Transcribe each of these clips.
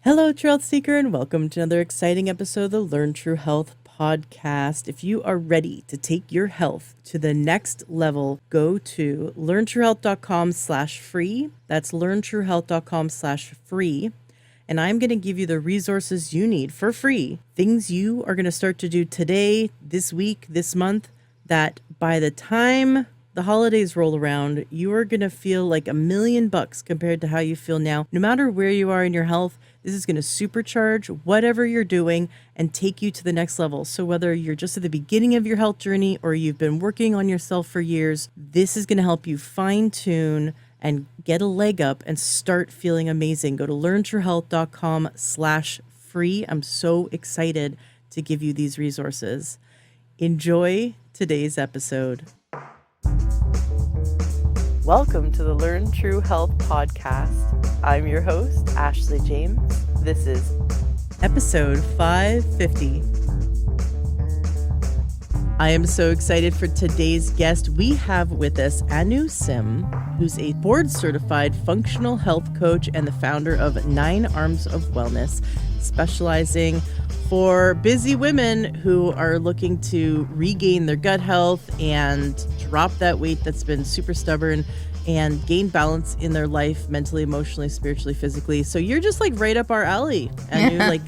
Hello, True Health Seeker, and welcome to another exciting episode of the Learn True Health podcast. If you are ready to take your health to the next level, go to learntruehealth.com/free. That's learntruehealth.com/free. And I'm going to give you the resources you need for free, things you are going to start to do today, this week, this month, that by the time the holidays roll around, you are going to feel like $1,000,000 compared to how you feel now. No matter where you are in your health, this is going to supercharge whatever you're doing and take you to the next level. So whether you're just at the beginning of your health journey or you've been working on yourself for years, this is going to help you fine tune and get a leg up and start feeling amazing. Go to learntruehealth.com/free. I'm so excited to give you these resources. Enjoy today's episode. Welcome to the Learn True Health podcast. I'm your host, Ashley James. This is episode 550. I am so excited for today's guest. We have with us Simh, who's a board-certified functional health coach and the founder of 9 Arms of Wellness, specializing for busy women who are looking to regain their gut health and drop that weight that's been super stubborn and gain balance in their life, mentally, emotionally, spiritually, physically. So you're just like right up our alley. And you're like,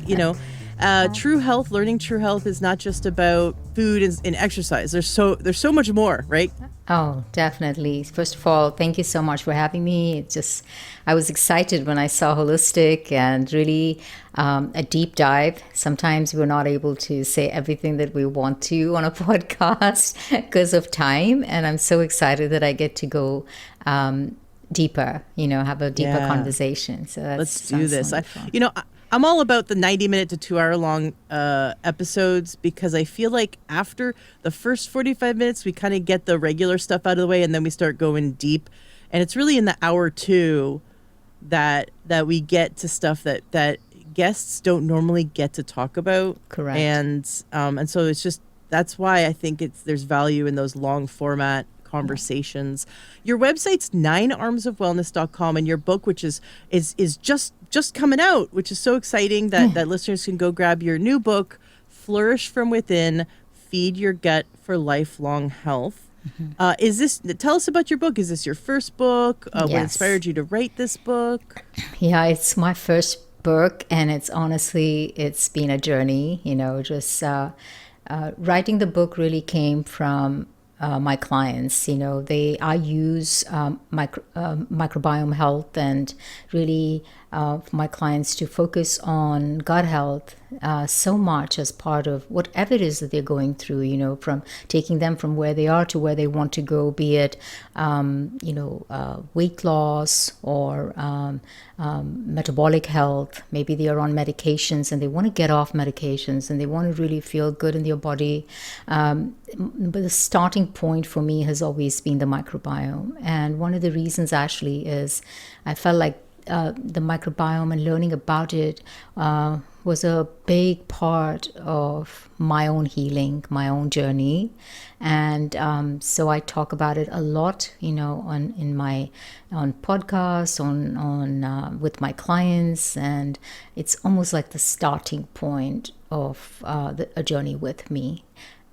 true health, learning true health is not just about food and exercise. There's so much more, right? Oh, definitely. First of all, thank you so much for having me. I was excited when I saw holistic and really a deep dive. Sometimes we're not able to say everything that we want to on a podcast because of time. And I'm so excited that I get to go deeper, have a deeper conversation. So let's do this. I'm all about the 90-minute to 2-hour long episodes because I feel like after the first 45 minutes, we kind of get the regular stuff out of the way and then we start going deep. And it's really in the hour 2 that we get to stuff that guests don't normally get to talk about. Correct. And so it's just, that's why I think there's value in those long format conversations. Your website's 9armsofwellness.com, and your book, which is just coming out, which is so exciting that listeners can go grab your new book, Flourish from Within, Feed Your Gut for Lifelong Health. Mm-hmm. Tell us about your book. Is this your first book? Yes. What inspired you to write this book? Yeah, it's my first book, and it's been a journey, writing the book really came from my clients. I use microbiome health and really my clients to focus on gut health so much as part of whatever it is that they're going through, from taking them from where they are to where they want to go, be it, weight loss or metabolic health. Maybe they are on medications and they want to get off medications and they want to really feel good in their body. But the starting point for me has always been the microbiome. And one of the reasons actually is I felt like the microbiome and learning about it was a big part of my own healing, my own journey. And so I talk about it a lot, on podcasts, on with my clients, and it's almost like the starting point of a journey with me.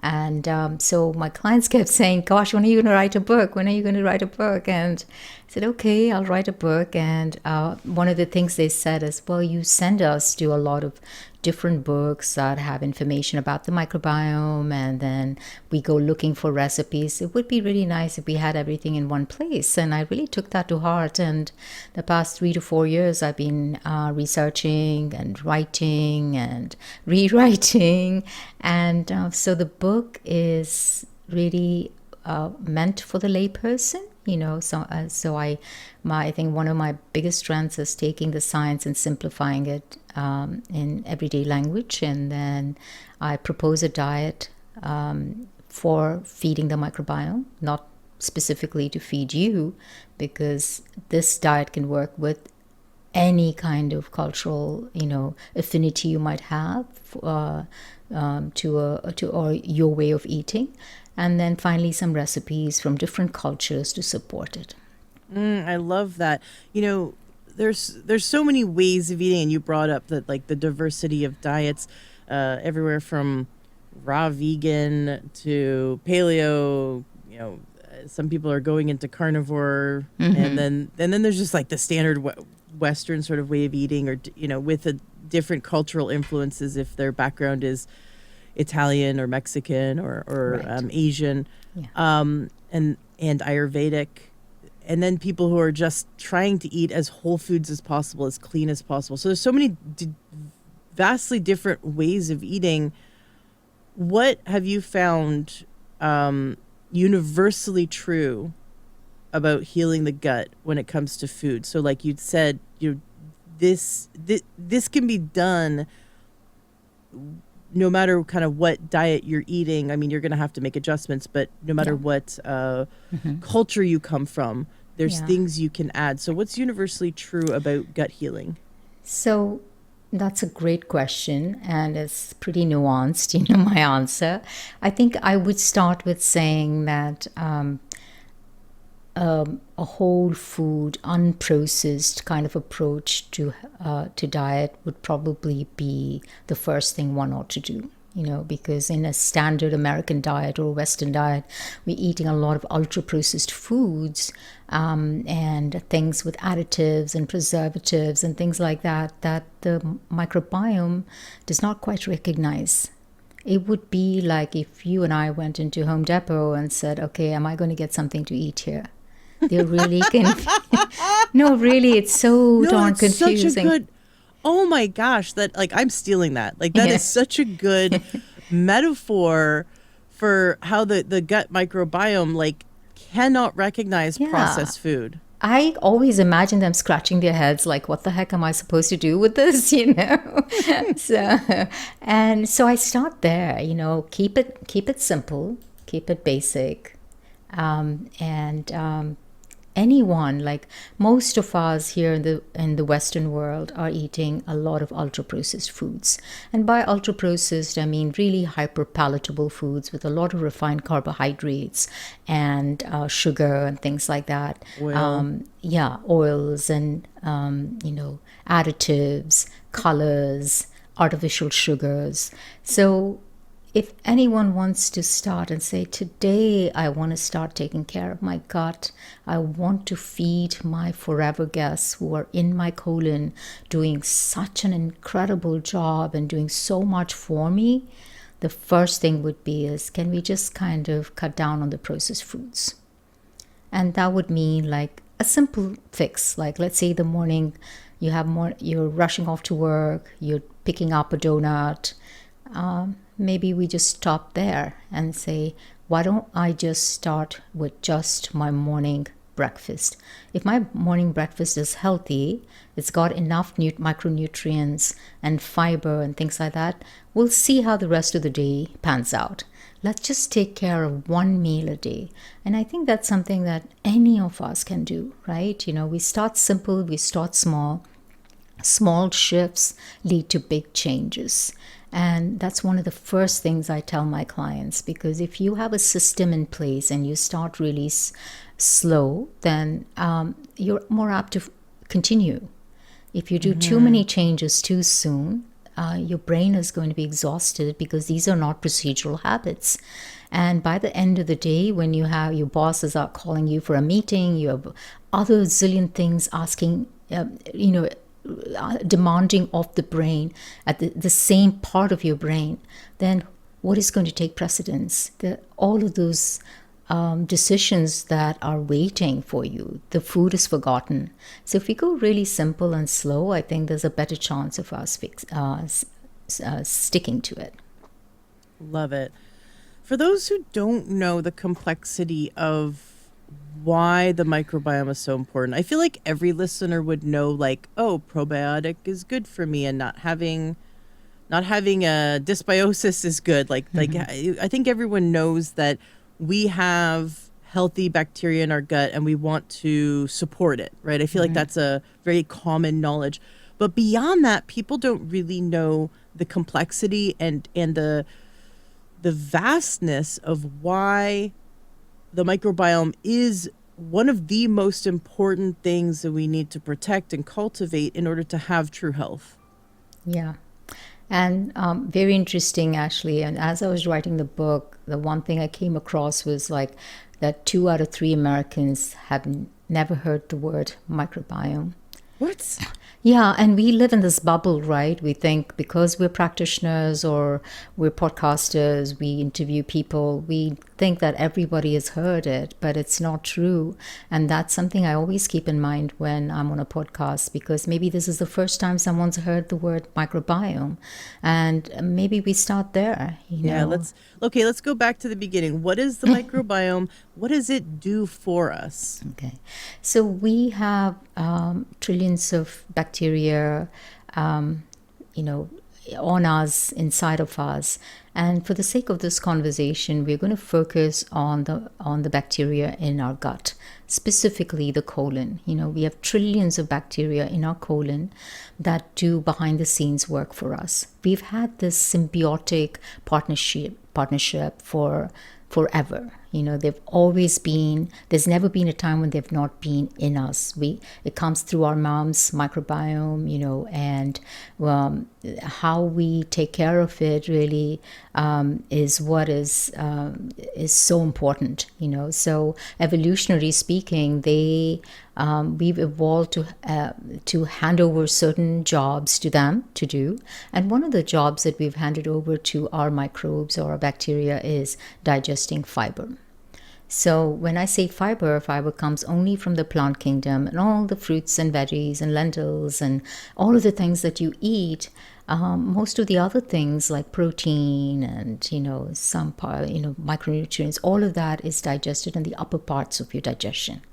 And so my clients kept saying, gosh, when are you going to write a book? When are you going to write a book? And I said, okay, I'll write a book. And one of the things they said is, well, you send us to a lot of different books that have information about the microbiome, and then we go looking for recipes. It would be really nice if we had everything in one place. And I really took that to heart. And the past 3 to 4 years, I've been researching and writing and rewriting. And so the book is really meant for the layperson. I think one of my biggest strengths is taking the science and simplifying it in everyday language. And then I propose a diet for feeding the microbiome, not specifically to feed you, because this diet can work with any kind of cultural, affinity you might have to your way of eating. And then finally, some recipes from different cultures to support it. I love that. there's so many ways of eating, and you brought up that like the diversity of diets, everywhere from raw vegan to paleo. Some people are going into carnivore, and then there's just like the standard Western sort of way of eating, or with a different cultural influences if their background is Italian or Mexican or Right. Asian, Yeah. and Ayurvedic, and then people who are just trying to eat as whole foods as possible, as clean as possible. So there's so many vastly different ways of eating. What have you found universally true about healing the gut when it comes to food? So, like you'd said, this can be done no matter kind of what diet you're eating. I mean, you're going to have to make adjustments, but no matter Yeah. what culture you come from, there's Yeah. things you can add. So, what's universally true about gut healing? So that's a great question, and it's pretty nuanced, my answer. I think I would start with saying that a whole food, unprocessed kind of approach to diet would probably be the first thing one ought to do. Because in a standard American diet or Western diet, we're eating a lot of ultra processed foods, and things with additives and preservatives and things like that the microbiome does not quite recognize. It would be like if you and I went into Home Depot and said, okay, am I going to get something to eat here? They're really no, really, it's so No, darn it's such a confusing. good. Oh my gosh, that like I'm stealing that. Like that Yeah. is such a good metaphor for how the gut microbiome like cannot recognize Yeah. processed food. I always imagine them scratching their heads like, what the heck am I supposed to do with this, So I start there, keep it simple, keep it basic. And anyone, like most of us here in the Western world, are eating a lot of ultra processed foods. And by ultra processed, I mean really hyper palatable foods with a lot of refined carbohydrates and sugar and things like that. Oil. Yeah, oils and additives, colors, artificial sugars. So if anyone wants to start and say, today I want to start taking care of my gut, I want to feed my forever guests who are in my colon doing such an incredible job and doing so much for me, the first thing would be is, can we just kind of cut down on the processed foods? And that would mean like a simple fix. Like, let's say the morning you're rushing off to work, you're picking up a donut. Maybe we just stop there and say, why don't I just start with just my morning breakfast? If my morning breakfast is healthy, it's got enough micronutrients and fiber and things like that, we'll see how the rest of the day pans out. Let's just take care of one meal a day. And I think that's something that any of us can do, right? We start simple, we start small. Small shifts lead to big changes. And that's one of the first things I tell my clients, because if you have a system in place and you start really slow, then you're more apt to continue. If you do too many changes too soon, your brain is going to be exhausted, because these are not procedural habits. And by the end of the day, when you have your bosses are calling you for a meeting, you have other zillion things asking, demanding of the brain at the same part of your brain, then what is going to take precedence? All of those decisions that are waiting for you, the food is forgotten. So if we go really simple and slow, I think there's a better chance of us sticking to it. Love it. For those who don't know the complexity of why the microbiome is so important, I feel like every listener would know, like, oh, probiotic is good for me, and not having a dysbiosis is good. Like I think everyone knows that we have healthy bacteria in our gut and we want to support it, right? I feel like that's a very common knowledge. But beyond that, people don't really know the complexity and the vastness of why the microbiome is one of the most important things that we need to protect and cultivate in order to have true health. Yeah. And very interesting, actually. And as I was writing the book, the one thing I came across was like that 2 out of 3 Americans have never heard the word microbiome. What? Yeah, and we live in this bubble, right? We think because we're practitioners or we're podcasters, we interview people, we think that everybody has heard it, but it's not true. And that's something I always keep in mind when I'm on a podcast, because maybe this is the first time someone's heard the word microbiome. And maybe we start there, Yeah, let's go back to the beginning. What is the microbiome? What does it do for us? Okay. So we have trillions of bacteria, you know, on us, inside of us. And for the sake of this conversation, we're going to focus on the bacteria in our gut, specifically the colon. You know, we have trillions of bacteria in our colon that do behind the scenes work for us. We've had this symbiotic partnership for forever. You know, they've always been, there's never been a time when they've not been in us. It comes through our mom's microbiome, you know, and how we take care of it really is what is so important, you know. So evolutionary speaking, we've evolved to hand over certain jobs to them to do. And one of the jobs that we've handed over to our microbes or our bacteria is digesting fiber. So when I say fiber comes only from the plant kingdom, and all the fruits and veggies and lentils and all of the things that you eat. Most of the other things like protein and, you know, some micronutrients, all of that is digested in the upper parts of your digestion.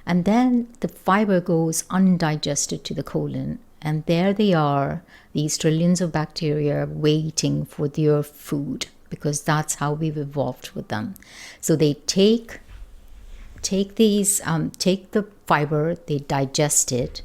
And then the fiber goes undigested to the colon. And there they are, these trillions of bacteria waiting for their food, because that's how we've evolved with them. So they take the fiber, they digest it,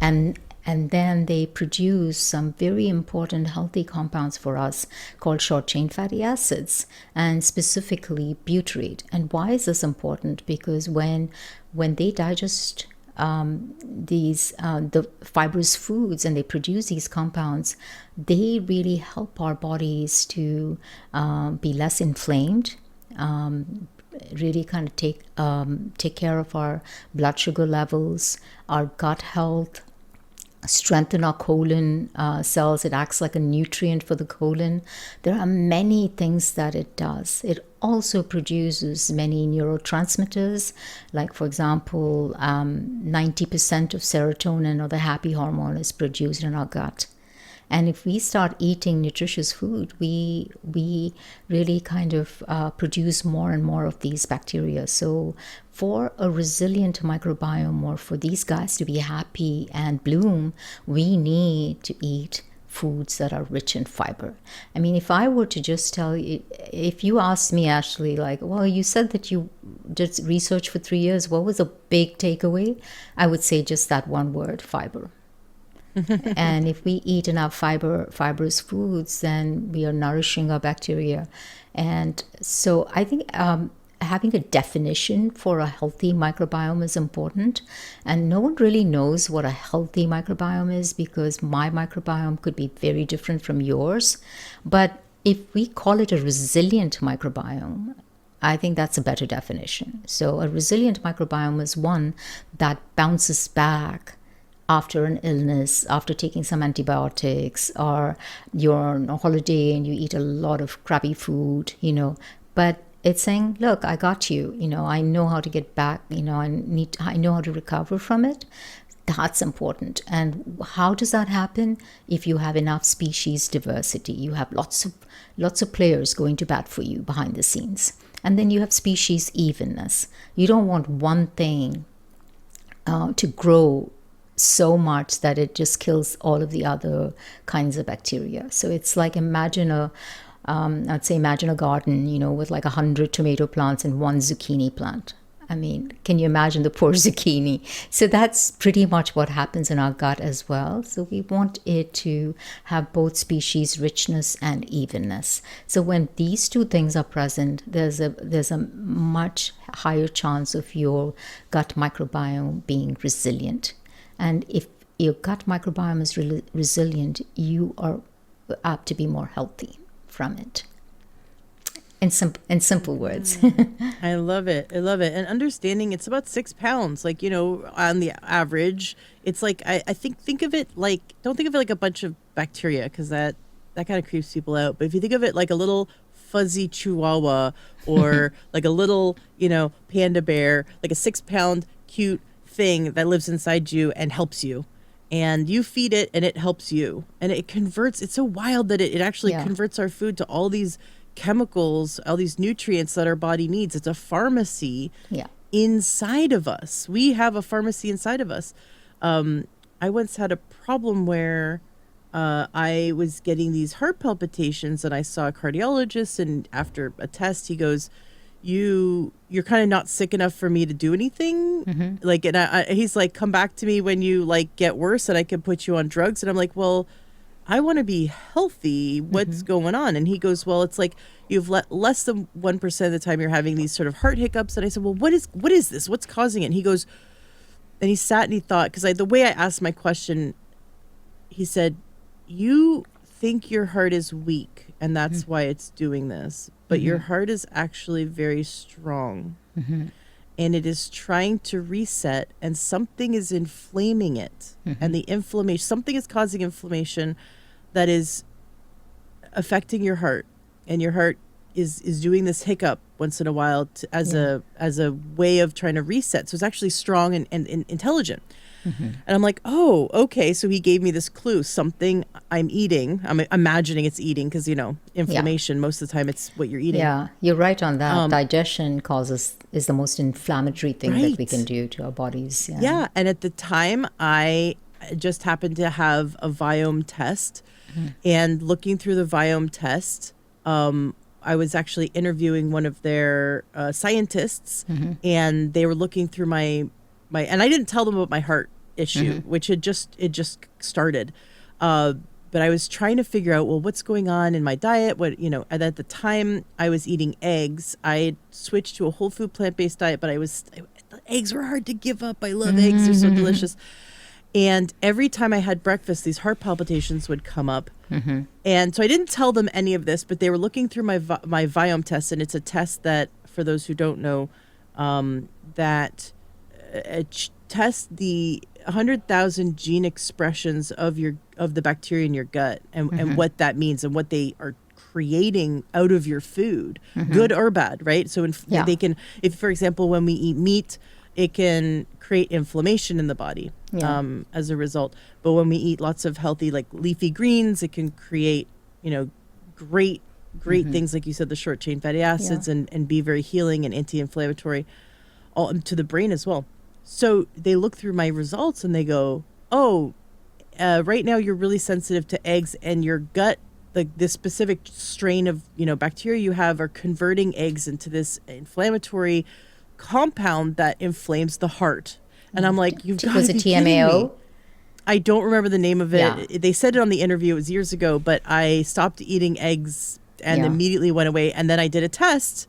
and then they produce some very important healthy compounds for us called short-chain fatty acids, and specifically butyrate. And why is this important? Because when they digest the fibrous foods and they produce these compounds, they really help our bodies to be less inflamed, really kind of take care of our blood sugar levels, our gut health, strengthen our colon cells. It acts like a nutrient for the colon. There are many things that it does. It also produces many neurotransmitters, like, for example, 90% of serotonin, or the happy hormone, is produced in our gut. And if we start eating nutritious food, we really kind of produce more and more of these bacteria. So for a resilient microbiome, or for these guys to be happy and bloom, we need to eat foods that are rich in fiber. I mean, if I were to just tell you, if you asked me, Ashley, like, well, you said that you did research for 3 years, what was a big takeaway? I would say just that one word: fiber. And if we eat enough fibrous foods, then we are nourishing our bacteria. And so I think having a definition for a healthy microbiome is important. And no one really knows what a healthy microbiome is, because my microbiome could be very different from yours. But if we call it a resilient microbiome, I think that's a better definition. So a resilient microbiome is one that bounces back after an illness, after taking some antibiotics, or you're on a holiday and you eat a lot of crappy food, you know. But it's saying, look, I got you, you know, I know how to get back, you know, I know how to recover from it. That's important. And how does that happen? If you have enough species diversity, you have lots of players going to bat for you behind the scenes. And then you have species evenness. You don't want one thing to grow so much that it just kills all of the other kinds of bacteria. So it's like, imagine a garden, you know, with like 100 tomato plants and one zucchini plant. I mean, can you imagine the poor zucchini? So that's pretty much what happens in our gut as well. So we want it to have both species richness and evenness. So when these two things are present, there's a much higher chance of your gut microbiome being resilient. And if your gut microbiome is resilient, you are apt to be more healthy from it. In simple words. I love it. I love it. And understanding it's about 6 pounds. Like, on the average, it's like, I think of it like, don't think of it like a bunch of bacteria, because that kind of creeps people out. But if you think of it like a little fuzzy chihuahua or like a little, panda bear, like a 6-pound cute thing that lives inside you and helps you. And you feed it and it helps you. And it converts. It's so wild that it actually converts our food to all these chemicals, all these nutrients that our body needs. It's a pharmacy inside of us. We have a pharmacy inside of us. I once had a problem where I was getting these heart palpitations, and I saw a cardiologist, and after a test he goes, you're kind of not sick enough for me to do anything. Like, and he's like, come back to me when you like get worse and I can put you on drugs. And I'm like, well, I want to be healthy. What's going on? And he goes, well, it's like you've less than 1% of the time you're having these sort of heart hiccups. And I said, well, what is this? What's causing it? And he goes, and he sat and he thought, because the way I asked my question, he said, you think your heart is weak and that's why it's doing this. But your heart is actually very strong. And it is trying to reset, and something is inflaming it. And the inflammation, something is causing inflammation that is affecting your heart. And your heart is doing this hiccup once in a while as a way of trying to reset. So it's actually strong and intelligent. And I'm like, oh, okay. So he gave me this clue, something I'm eating. I'm imagining it's eating because, inflammation, most of the time it's what you're eating. Yeah, you're right on that. Digestion is the most inflammatory thing that we can do to our bodies. Yeah. And at the time, I just happened to have a Viome test. And looking through the Viome test, I was actually interviewing one of their scientists, and they were looking through my, and I didn't tell them about my heart issue, which it just started. But I was trying to figure out, well, what's going on in my diet? And at the time I was eating eggs. I had switched to a whole food plant-based diet, but eggs were hard to give up. I love eggs. They're so delicious. And every time I had breakfast, these heart palpitations would come up. And so I didn't tell them any of this, but they were looking through my Viome test. And it's a test that, for those who don't know, that tests the 100,000 gene expressions of the bacteria in your gut and what that means and what they are creating out of your food, good or bad, right? So they can, if for example, when we eat meat, it can create inflammation in the body as a result. But when we eat lots of healthy, like leafy greens, it can create, great things, like you said, the short chain fatty acids and be very healing and anti-inflammatory, all to the brain as well. So they look through my results and they go, oh, right now you're really sensitive to eggs, and your gut, this specific strain of, bacteria you have are converting eggs into this inflammatory compound that inflames the heart. And I'm like, you've got to be kidding me. I don't remember the name of it. Yeah. They said it on the interview. It was years ago, but I stopped eating eggs and immediately went away. And then I did a test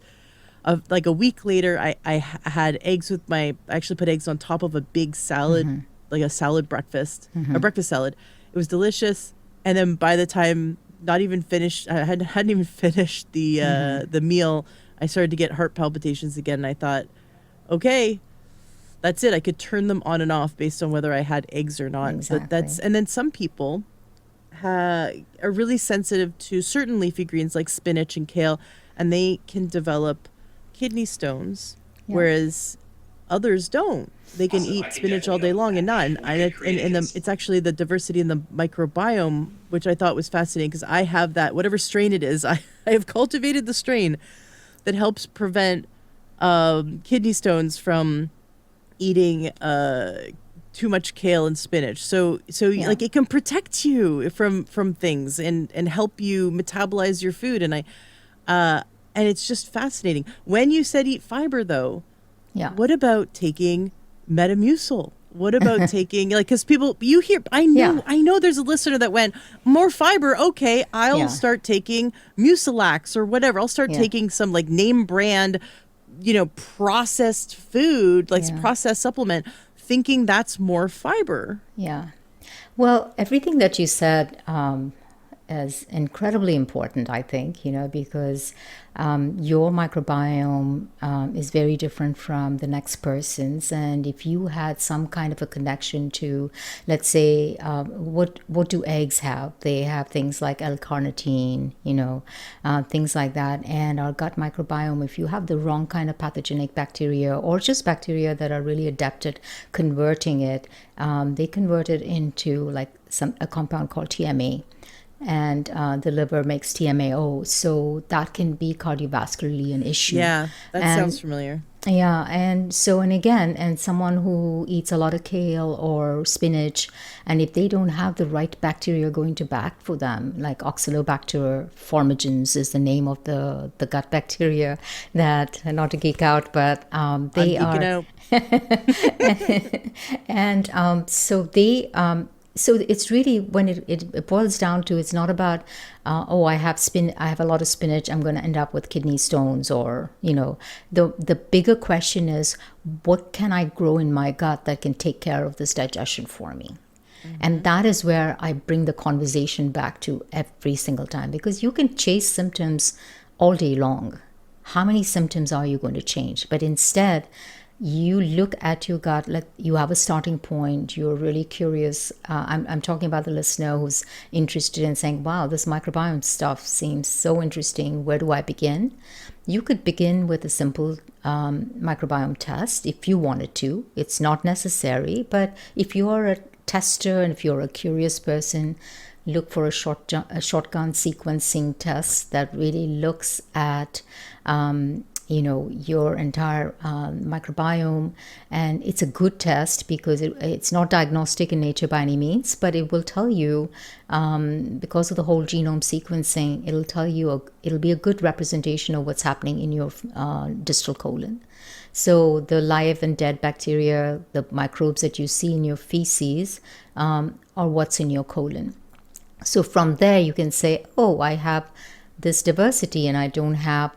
of like a week later. I had eggs I actually put eggs on top of a big salad, like a salad breakfast, a breakfast salad. It was delicious. And then by the time I hadn't even finished the meal, I started to get heart palpitations again. And I thought, okay, that's it. I could turn them on and off based on whether I had eggs or not. Exactly. And then some people are really sensitive to certain leafy greens like spinach and kale, and they can develop kidney stones, whereas others don't. They can eat spinach all day long and not. And it's actually the diversity in the microbiome, which I thought was fascinating, because I have that, whatever strain it is, I have cultivated the strain that helps prevent kidney stones from eating too much kale and spinach. So like it can protect you from things and help you metabolize your food. And it's just fascinating. When you said eat fiber, though, Yeah. What about taking Metamucil? What about taking, like, because people, Yeah. I know there's a listener that went, more fiber. Okay, I'll Yeah. start taking Mucilax or whatever. I'll start Yeah. taking some like name brand, processed food, like Yeah. processed supplement, thinking that's more fiber. Yeah. Well, everything that you said is incredibly important, I think, because your microbiome is very different from the next person's. And if you had some kind of a connection to, let's say, what do eggs have? They have things like L-carnitine, things like that. And our gut microbiome, if you have the wrong kind of pathogenic bacteria or just bacteria that are really adept at converting it, they convert it into like a compound called TMA, and the liver makes TMAO, so that can be cardiovascularly an issue. Yeah, that sounds And familiar. yeah, and again, and someone who eats a lot of kale or spinach, and if they don't have the right bacteria going to bat for them, like Oxalobacter formigens is the name of the gut bacteria that, not to geek out, but I'm they geeking are, out. and so it's really, when it boils down to, it's not about I have a lot of spinach, I'm going to end up with kidney stones, or the bigger question is, what can I grow in my gut that can take care of this digestion for me? And that is where I bring the conversation back to every single time, because you can chase symptoms all day long. How many symptoms are you going to change? But instead, you look at your gut, like you have a starting point, you're really curious. I'm talking about the listener who's interested in saying, wow, this microbiome stuff seems so interesting. Where do I begin? You could begin with a simple microbiome test if you wanted to. It's not necessary, but if you are a tester and if you're a curious person, look for a shotgun sequencing test that really looks at your entire microbiome. And it's a good test because it's not diagnostic in nature by any means, but it will tell you, because of the whole genome sequencing, it'll be a good representation of what's happening in your distal colon. So the live and dead bacteria, the microbes that you see in your feces, are what's in your colon. So from there you can say, oh, I have this diversity and I don't have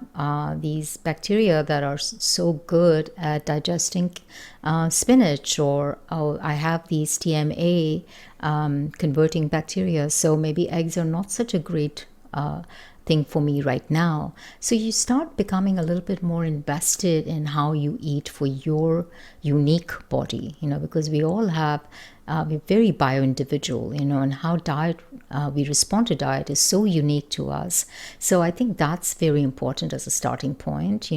these bacteria that are so good at digesting spinach, or I have these TMA converting bacteria, so maybe eggs are not such a great thing for me right now. So you start becoming a little bit more invested in how you eat for your unique body, because we all have, we're very bio-individual, and how we respond to diet is so unique to us. So I think that's very important as a starting point,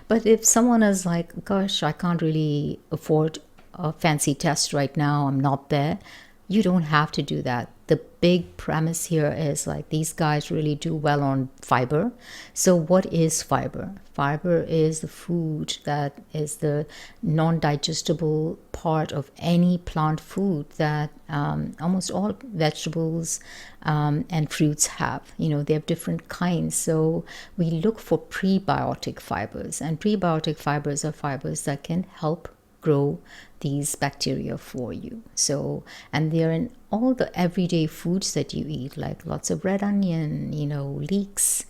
but if someone is like, gosh, I can't really afford a fancy test right now, I'm not there, you don't have to do that. The big premise here is like, these guys really do well on fiber. So what is fiber? Fiber is the food that is the non-digestible part of any plant food that almost all vegetables and fruits have. They have different kinds. So we look for prebiotic fibers, and prebiotic fibers are fibers that can help grow these bacteria for you. So, and they're in all the everyday foods that you eat, like lots of red onion, leeks,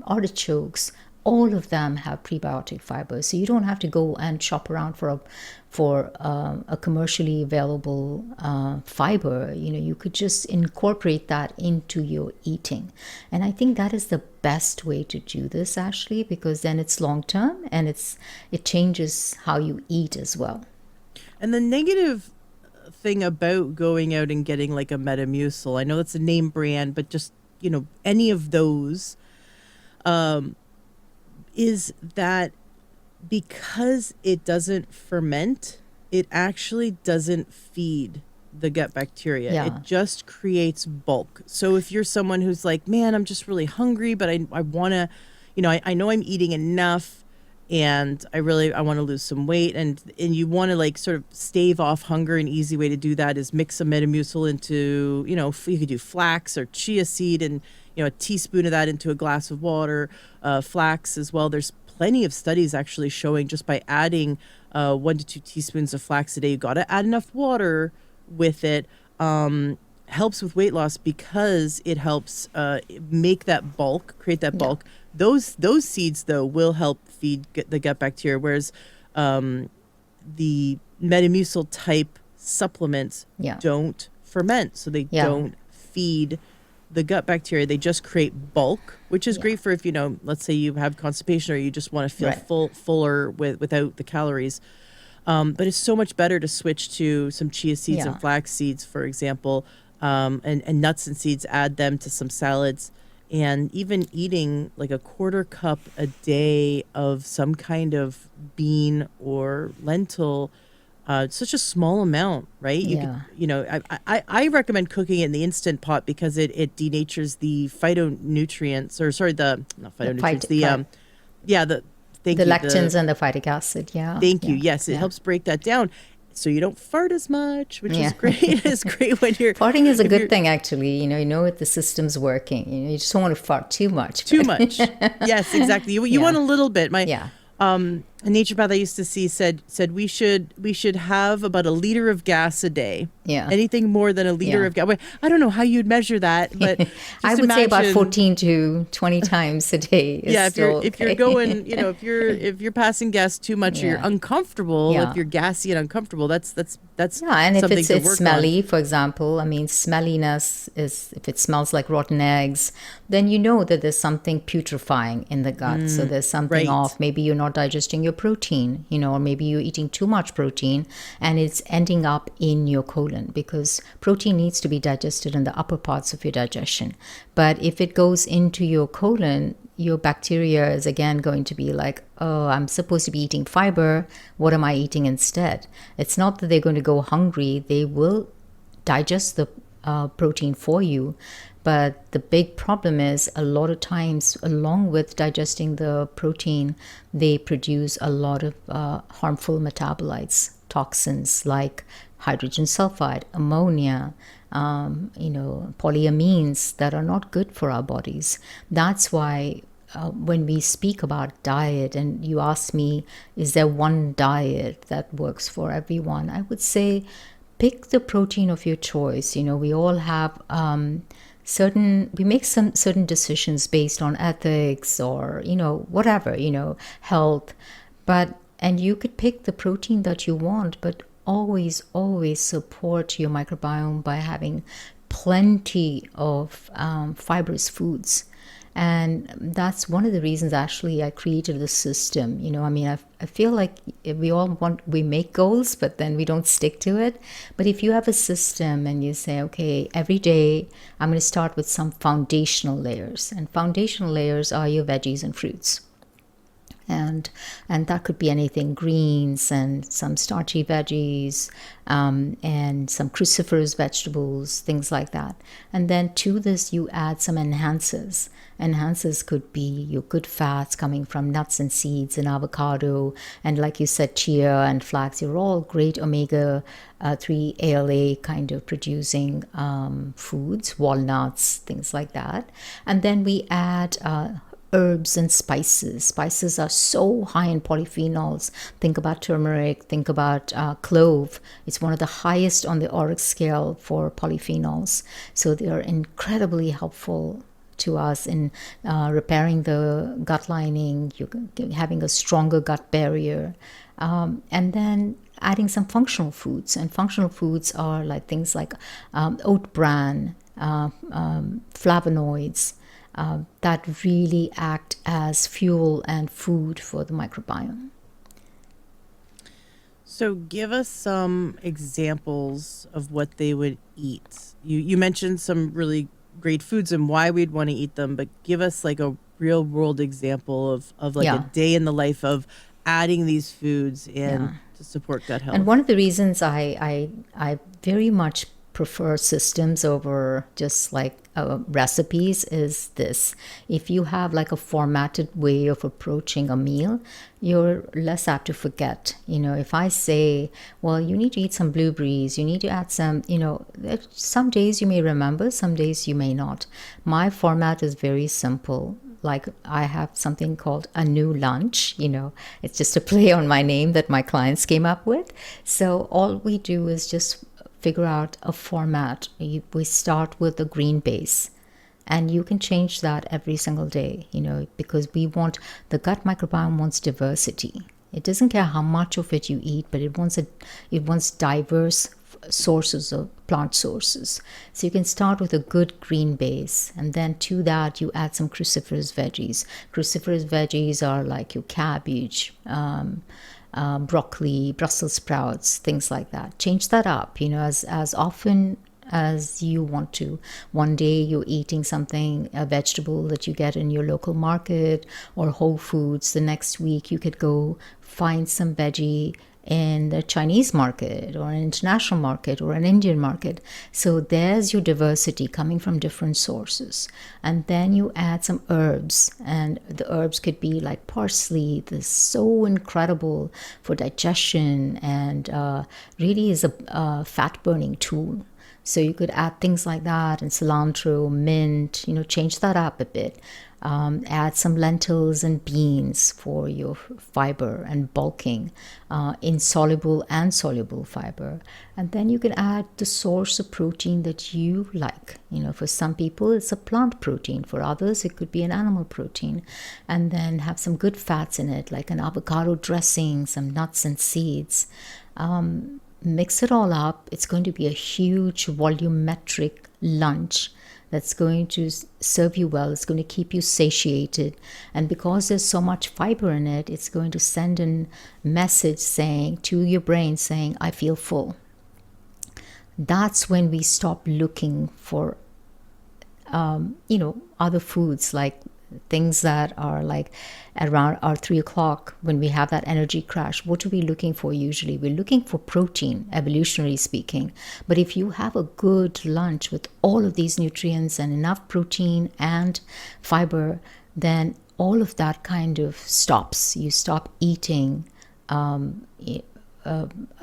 artichokes. All of them have prebiotic fibers, so you don't have to go and shop around for a commercially available fiber. You could just incorporate that into your eating, and I think that is the best way to do this, Ashley, because then it's long term and it changes how you eat as well. And the negative thing about going out and getting like a Metamucil, I know that's a name brand, but just any of those, is that because it doesn't ferment, it actually doesn't feed the gut bacteria. Yeah. It just creates bulk. So if you're someone who's like, man, I'm just really hungry, but I want to, I know I'm eating enough and I want to lose some weight, and you want to like sort of stave off hunger, an easy way to do that is mix some Metamucil into, you could do flax or chia seed, and a teaspoon of that into a glass of water, flax as well. There's plenty of studies actually showing just by adding 1 to 2 teaspoons of flax a day, you got to add enough water with it. Helps with weight loss because it helps make that bulk, create that bulk. Those seeds though will help feed the gut bacteria, whereas the Metamucil type supplements don't ferment, so they don't feed the gut bacteria. They just create bulk, which is great for if, let's say you have constipation or you just want to feel fuller without the calories. But it's so much better to switch to some chia seeds and flax seeds, for example, and nuts and seeds, add them to some salads, and even eating like a quarter cup a day of some kind of bean or lentil. Such a small amount, right? I recommend cooking it in the Instant Pot because it denatures the phytonutrients, not phytonutrients, the lectins and the phytic acid. Thank you. Yes, it helps break that down, so you don't fart as much, which is great. It's great when you're farting is a good thing, actually. You know if the system's working. You just don't want to fart too much. Too much. Yes, exactly. You want a little bit. A naturopath I used to see said we should have about 1 liter of gas a day. Yeah. Anything more than 1 liter of gas. I don't know how you'd measure that, but I would say about 14 to 20 times a day. Is if you're going, if you're passing gas too much or you're uncomfortable, if you're gassy and uncomfortable, that's and if it's smelly, on. For example, smelliness is if it smells like rotten eggs, then you know that there's something putrefying in the gut. So there's something off. Maybe you're not digesting your protein, or maybe you're eating too much protein and it's ending up in your colon, because protein needs to be digested in the upper parts of your digestion. But if it goes into your colon, your bacteria is again going to be like, oh, I'm supposed to be eating fiber. What am I eating instead? It's not that they're going to go hungry. They will digest the protein for you. But the big problem is a lot of times, along with digesting the protein, they produce a lot of harmful metabolites, toxins like hydrogen sulfide, ammonia, polyamines that are not good for our bodies. That's why when we speak about diet, and you ask me, is there one diet that works for everyone? I would say pick the protein of your choice. We all have we make some certain decisions based on ethics or, whatever, health. And you could pick the protein that you want, but always support your microbiome by having plenty of fibrous foods. And that's one of the reasons actually I created the system. I feel like we make goals, but then we don't stick to it. But if you have a system and you say, okay, every day I'm going to start with some foundational layers, and foundational layers are your veggies and fruits. And that could be anything, greens and some starchy veggies, and some cruciferous vegetables, things like that. And then to this, you add some enhancers. Enhancers could be your good fats coming from nuts and seeds and avocado. And like you said, chia and flax, you're all great omega-3 ALA kind of producing foods, walnuts, things like that. And then we add herbs and spices. Spices are so high in polyphenols. Think about turmeric, think about clove. It's one of the highest on the ORAC scale for polyphenols. So they are incredibly helpful to us in repairing the gut lining, having a stronger gut barrier. And then adding some functional foods. And functional foods are like things like oat bran, flavonoids, that really act as fuel and food for the microbiome. So give us some examples of what they would eat. You mentioned some really great foods and why we'd want to eat them, but give us like a real world example of like a day in the life of adding these foods in to support gut health. And one of the reasons I very much prefer systems over just like recipes is this. If you have like a formatted way of approaching a meal, you're less apt to forget. If I say, well, you need to eat some blueberries, you need to add some, some days you may remember, some days you may not. My format is very simple. like I have something called a new lunch, it's just a play on my name that my clients came up with. So all we do is just figure out a format. We start with a green base, and you can change that every single day, because the gut microbiome wants diversity. It doesn't care how much of it you eat, but it wants diverse sources of plant sources. So you can start with a good green base, and then to that you add some cruciferous veggies. Cruciferous veggies are like your cabbage, broccoli, Brussels sprouts, things like that. Change that up, as often as you want to. One day you're eating a vegetable that you get in your local market or Whole Foods. The next week you could go find some veggie in the Chinese market or an international market or an Indian market. So there's your diversity coming from different sources. And then you add some herbs, and the herbs could be like parsley. This is so incredible for digestion and really is a fat burning tool. So you could add things like that, and cilantro, mint, change that up a bit. Add some lentils and beans for your fiber and bulking, insoluble and soluble fiber. And then you can add the source of protein that you like. For some people, it's a plant protein. For others, it could be an animal protein. And then have some good fats in it, like an avocado dressing, some nuts and seeds. Mix it all up. It's going to be a huge volumetric lunch that's going to serve you well. It's going to keep you satiated. And because there's so much fiber in it, it's going to send a message to your brain saying, I feel full. That's when we stop looking for, other foods, like things that are like around our 3 o'clock when we have that energy crash. What are we looking for usually? We're looking for protein, evolutionary speaking. But if you have a good lunch with all of these nutrients and enough protein and fiber, then all of that kind of stops. You stop eating a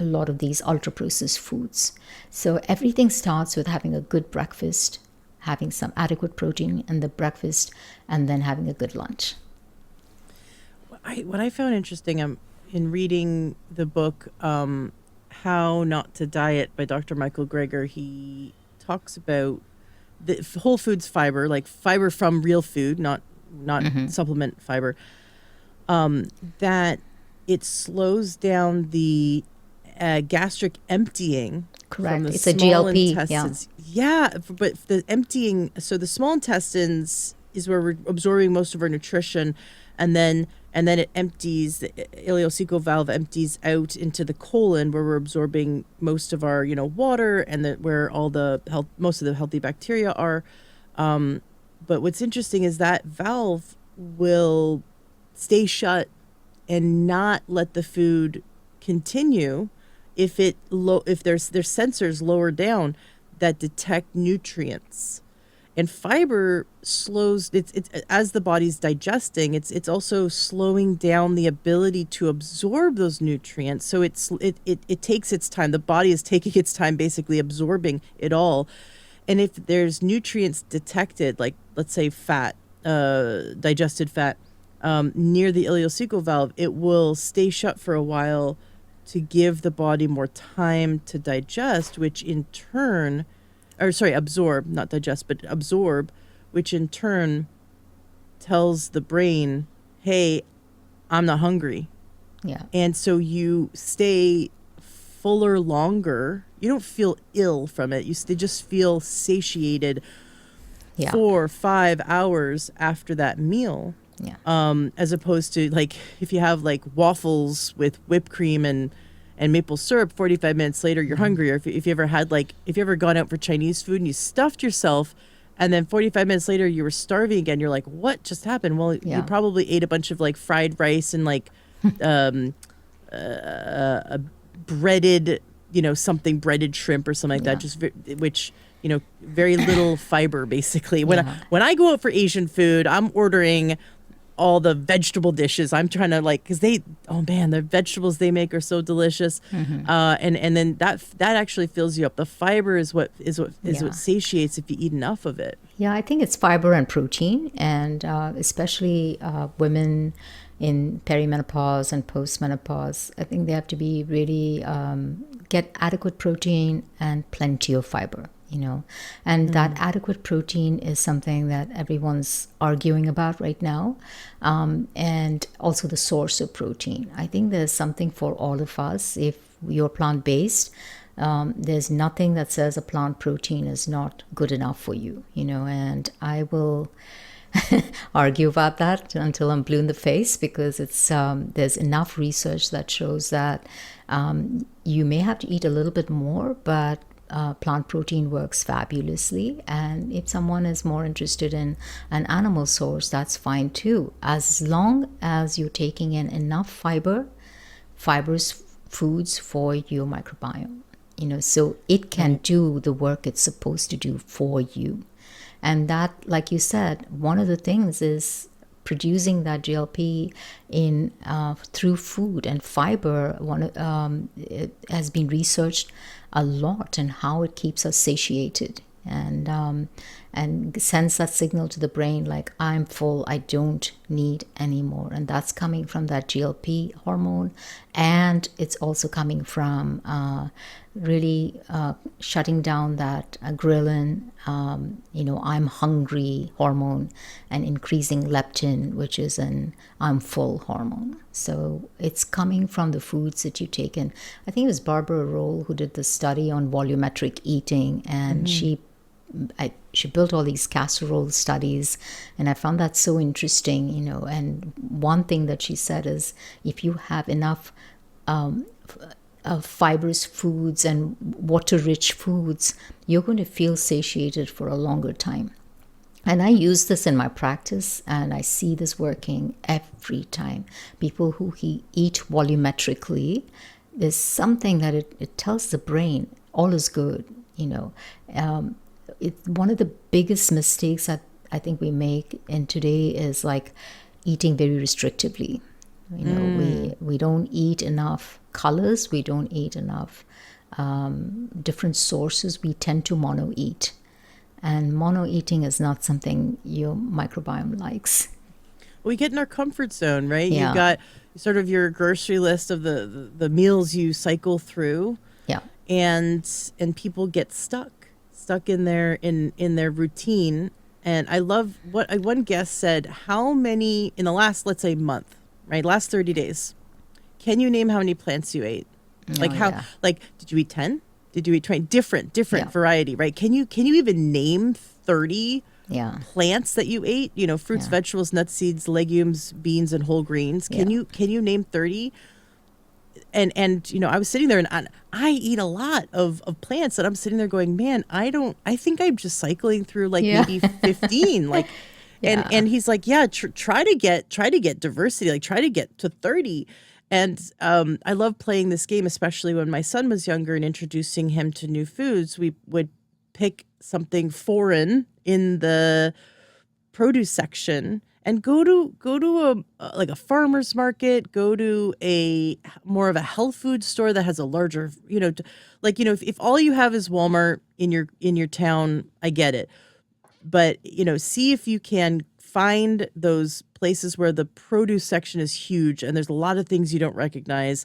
lot of these ultra processed foods. So everything starts with having a good breakfast, having some adequate protein in the breakfast, and then having a good lunch. What I found interesting in reading the book, How Not to Diet by Dr. Michael Greger, he talks about the whole foods fiber, like fiber from real food, not supplement fiber, that it slows down the gastric emptying. Correct. It's a GLP. Yeah, but the emptying, so the small intestines is where we're absorbing most of our nutrition, and then it empties, the ileocecal valve empties out into the colon, where we're absorbing most of our water, and where all the most of the healthy bacteria are. But what's interesting is that valve will stay shut and not let the food continue if there's sensors lower down that detect nutrients. And fiber slows it's as the body's digesting, it's also slowing down the ability to absorb those nutrients. So it takes its time. The body is taking its time basically absorbing it all. And if there's nutrients detected, like let's say fat, digested fat, near the ileocecal valve, it will stay shut for a while to give the body more time to digest, which in turn, absorb, not digest, but absorb, which in turn tells the brain, hey, I'm not hungry. Yeah. And so you stay fuller longer. You don't feel ill from it. You just feel satiated 4-5 hours after that meal. Yeah. As opposed to like if you have like waffles with whipped cream and maple syrup, 45 minutes later you're hungry. Or if you ever gone out for Chinese food and you stuffed yourself, and then 45 minutes later you were starving again, you're like, what just happened? Well, you probably ate a bunch of like fried rice and like breaded, something breaded shrimp or something like that, just which very little fiber basically. When I go out for Asian food, I'm ordering all the vegetable dishes. I'm trying to like, because oh man, the vegetables they make are so delicious. And then that actually fills you up. The fiber is what satiates if you eat enough of it. Yeah, I think it's fiber and protein, and especially women in perimenopause and postmenopause. I think they have to be really get adequate protein and plenty of fiber. And that adequate protein is something that everyone's arguing about right now, and also the source of protein. I think there's something for all of us. If you're plant-based, there's nothing that says a plant protein is not good enough for you, and I will argue about that until I'm blue in the face, because it's there's enough research that shows that you may have to eat a little bit more, but plant protein works fabulously. And if someone is more interested in an animal source, that's fine too, as long as you're taking in enough fibrous foods for your microbiome, so it can do the work it's supposed to do for you. And that, like you said, one of the things is producing that GLP in through food and fiber. It has been researched a lot, and how it keeps us satiated and sends that signal to the brain like, I'm full, I don't need any more. And that's coming from that GLP hormone, and it's also coming from really shutting down that ghrelin, I'm hungry hormone, and increasing leptin, which is an I'm full hormone. So it's coming from the foods that you take in. I think it was Barbara Roll who did the study on volumetric eating, and she built all these casserole studies, and I found that so interesting, and one thing that she said is, if you have enough fibrous foods and water-rich foods, you're going to feel satiated for a longer time. And I use this in my practice, and I see this working every time. People who eat volumetrically, there's something that it tells the brain all is good. One of the biggest mistakes that I think we make in today is like eating very restrictively. We don't eat enough colors. We don't eat enough different sources. We tend to mono-eat. And mono-eating is not something your microbiome likes. We get in our comfort zone, right? Yeah. You've got sort of your grocery list of the meals you cycle through. Yeah. And people get stuck in their routine. And I love what one guest said, how many in the last, let's say, month, right? Last 30 days. Can you name how many plants you ate? Like did you eat 10? Did you eat 20? Different variety, right? Can you even name 30 plants that you ate? Fruits, vegetables, nuts, seeds, legumes, beans, and whole grains. Can you name 30? And I was sitting there, and I eat a lot of plants that I'm sitting there going, man, I think I'm just cycling through maybe 15, like. Yeah. And he's like, try to get diversity, like try to get to 30. And I love playing this game, especially when my son was younger and introducing him to new foods. We would pick something foreign in the produce section and go to a farmer's market, go to a more of a health food store that has a larger, if all you have is Walmart in your town, I get it. But, see if you can find those places where the produce section is huge and there's a lot of things you don't recognize.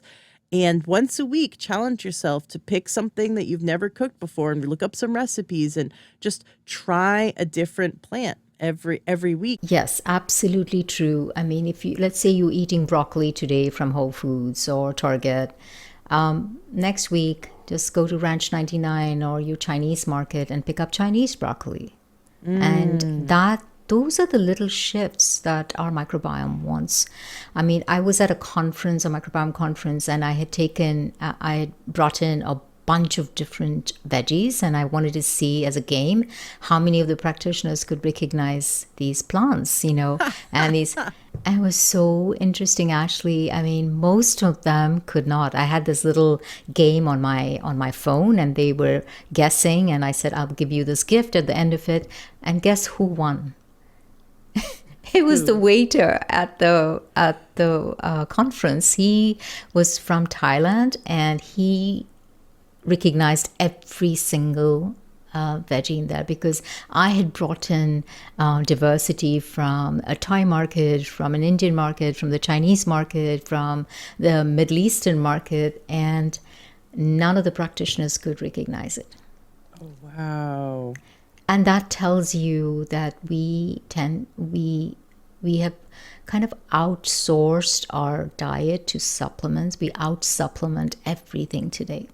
And once a week, challenge yourself to pick something that you've never cooked before and look up some recipes and just try a different plant every week. Yes, absolutely true. I mean, let's say you're eating broccoli today from Whole Foods or Target, next week, just go to Ranch 99 or your Chinese market and pick up Chinese broccoli. And those are the little shifts that our microbiome wants. I mean, I was at a microbiome conference, and I had brought in a bunch of different veggies, and I wanted to see as a game how many of the practitioners could recognize these plants, and it was so interesting, Ashley. I mean, most of them could not. I had this little game on my phone, and they were guessing, and I said, I'll give you this gift at the end of it, and guess who won? It was the waiter at the conference. He was from Thailand, and he recognized every single veggie in there, because I had brought in diversity from a Thai market, from an Indian market, from the Chinese market, from the Middle Eastern market, and none of the practitioners could recognize it. Oh, wow. And that tells you that we have kind of outsourced our diet to supplements. We out supplement everything today.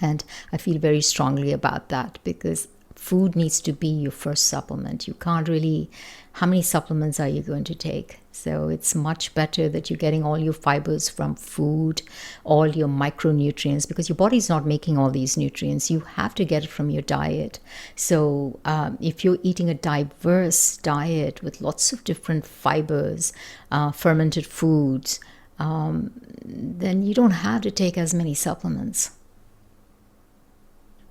And I feel very strongly about that, because food needs to be your first supplement. You can't really, how many supplements are you going to take? So it's much better that you're getting all your fibers from food, all your micronutrients, because your body's not making all these nutrients. You have to get it from your diet. So if you're eating a diverse diet with lots of different fibers, fermented foods, then you don't have to take as many supplements.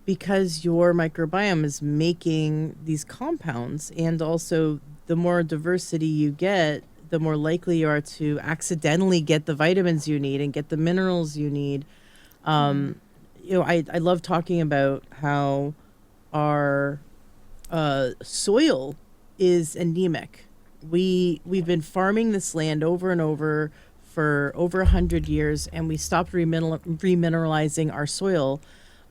Because your microbiome is making these compounds, and also the more diversity you get, the more likely you are to accidentally get the vitamins you need and get the minerals you need. I love talking about how our soil is anemic. We've been farming this land over and over for over 100 years, and we stopped remineralizing our soil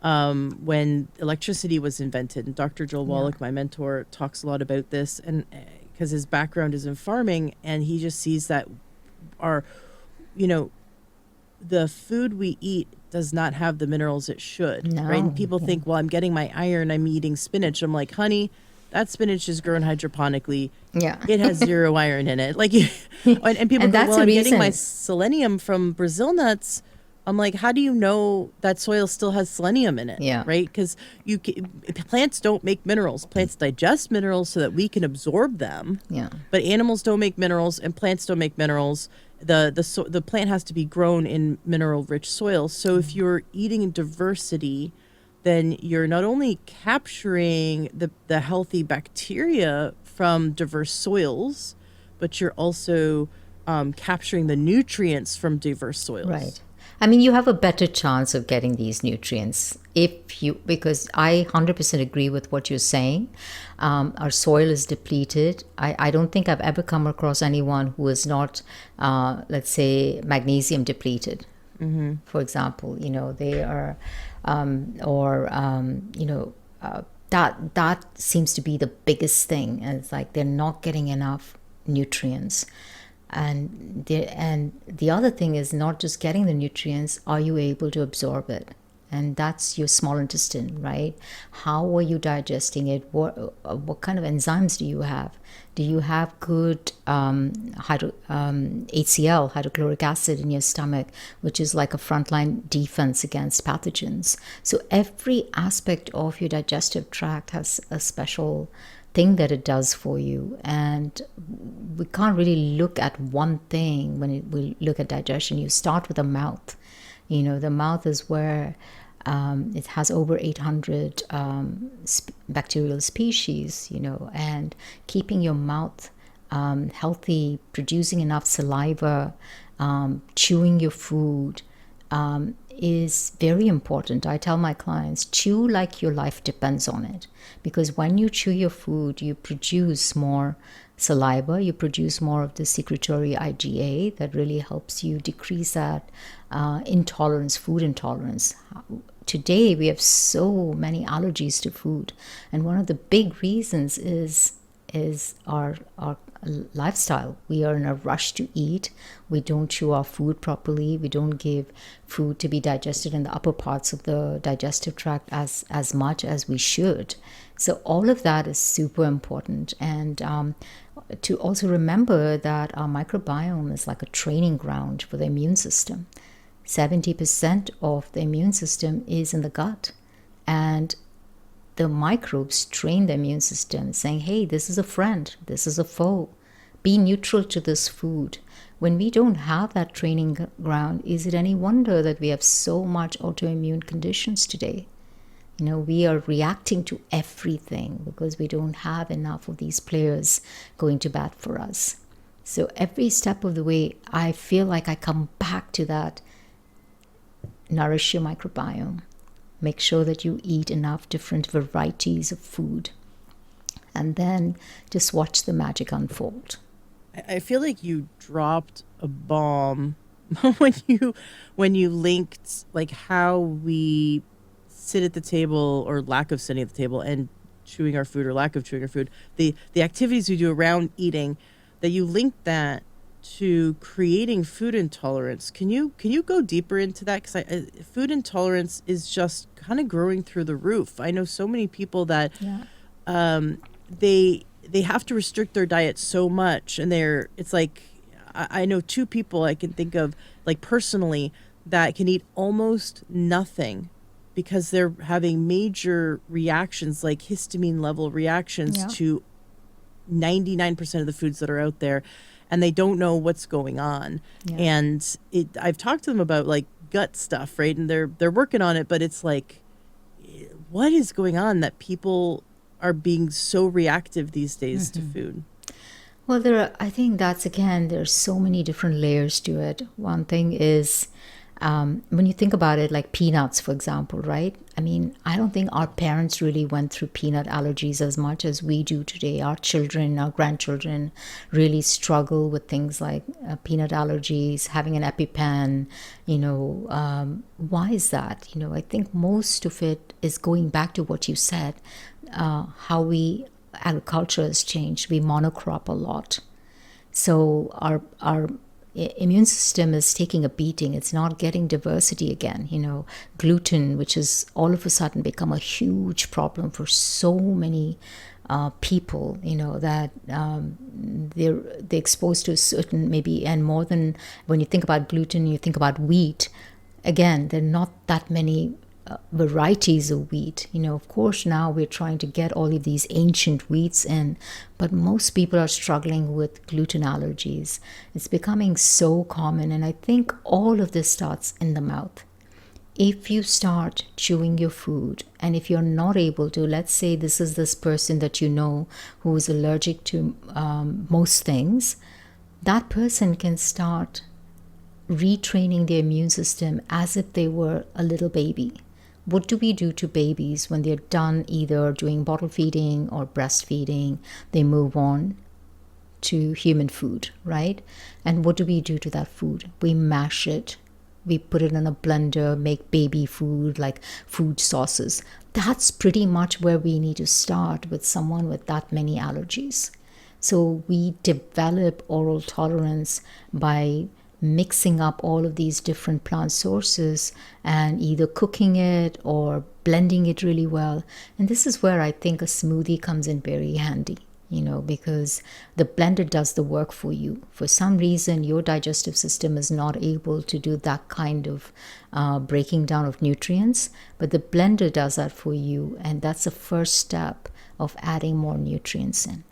when electricity was invented. And Dr. Joel Wallach, my mentor, talks a lot about this, and because his background is in farming, and he just sees that the food we eat does not have the minerals it should, right? And people think, well, I'm getting my iron, I'm eating spinach. I'm like, honey, that spinach is grown hydroponically. Yeah. It has 0 iron in it. Like, and people go, well, I'm getting my selenium from Brazil nuts. I'm like, how do you know that soil still has selenium in it? Yeah. Right? Because plants don't make minerals. Plants digest minerals so that we can absorb them. Yeah. But animals don't make minerals, and plants don't make minerals. The plant has to be grown in mineral-rich soil. So if you're eating diversity, then you're not only capturing the healthy bacteria from diverse soils, but you're also capturing the nutrients from diverse soils. Right. I mean, you have a better chance of getting these nutrients because I 100% agree with what you're saying. Our soil is depleted. I don't think I've ever come across anyone who is not, let's say, magnesium depleted. Mm-hmm. For example, they are, that seems to be the biggest thing. And it's like they're not getting enough nutrients. And the other thing is not just getting the nutrients, are you able to absorb it? And that's your small intestine, right? How are you digesting it? What kind of enzymes do you have? Do you have good HCl, hydrochloric acid, in your stomach, which is like a frontline defense against pathogens? So every aspect of your digestive tract has a special thing that it does for you, and we can't really look at one thing when we look at digestion. You start with the mouth. The mouth is where it has over 800 bacterial species, and keeping your mouth healthy, producing enough saliva, chewing your food is very important. I tell my clients, chew like your life depends on it, because when you chew your food, you produce more saliva, you produce more of the secretory IgA that really helps you decrease that intolerance, food intolerance. Today, we have so many allergies to food, and one of the big reasons is our lifestyle. We are in a rush to eat. We don't chew our food properly. We don't give food to be digested in the upper parts of the digestive tract as much as we should. So all of that is super important. And to also remember that our microbiome is like a training ground for the immune system. 70% of the immune system is in the gut. And the microbes train the immune system, saying, hey, this is a friend, this is a foe. Be neutral to this food. When we don't have that training ground, is it any wonder that we have so much autoimmune conditions today? We are reacting to everything because we don't have enough of these players going to bat for us. So every step of the way, I feel like I come back to that. Nourish your microbiome. Make sure that you eat enough different varieties of food. And then just watch the magic unfold. I feel like you dropped a bomb when you linked like how we sit at the table or lack of sitting at the table and chewing our food or lack of chewing our food, the activities we do around eating, that you link that to creating food intolerance. Can you go deeper into that? Because food intolerance is just kind of growing through the roof. I know so many people that they have to restrict their diet so much, and it's like I know two people I can think of like personally that can eat almost nothing because they're having major reactions, like histamine level reactions to 99% of the foods that are out there, and they don't know what's going on. And I've talked to them about like gut stuff, right? And they're working on it, but it's like, what is going on that people are being so reactive these days to food? Well, I think that's, again, there's so many different layers to it. One thing is, when you think about it, like peanuts, for example, right? I mean, I don't think our parents really went through peanut allergies as much as we do today. Our children, our grandchildren really struggle with things like peanut allergies, having an EpiPen, why is that? I think most of it is going back to what you said, how agriculture has changed. We monocrop a lot. So our immune system is taking a beating. It's not getting diversity again. Gluten, which has all of a sudden become a huge problem for so many people, that they're exposed to a certain, maybe, and more than, when you think about gluten, you think about wheat. Again, there are not that many varieties of wheat. Of course, now we're trying to get all of these ancient wheats in, but most people are struggling with gluten allergies. It's becoming so common, and I think all of this starts in the mouth. If you start chewing your food, and if you're not able to, let's say this person that you know who is allergic to most things, that person can start retraining their immune system as if they were a little baby. What do we do to babies when they're done either doing bottle feeding or breastfeeding? They move on to human food, right? And what do we do to that food? We mash it. We put it in a blender, make baby food, like food sauces. That's pretty much where we need to start with someone with that many allergies. So we develop oral tolerance by mixing up all of these different plant sources and either cooking it or blending it really well. And this is where I think a smoothie comes in very handy, because the blender does the work for you. For some reason, your digestive system is not able to do that kind of breaking down of nutrients, but the blender does that for you. And that's the first step of adding more nutrients in.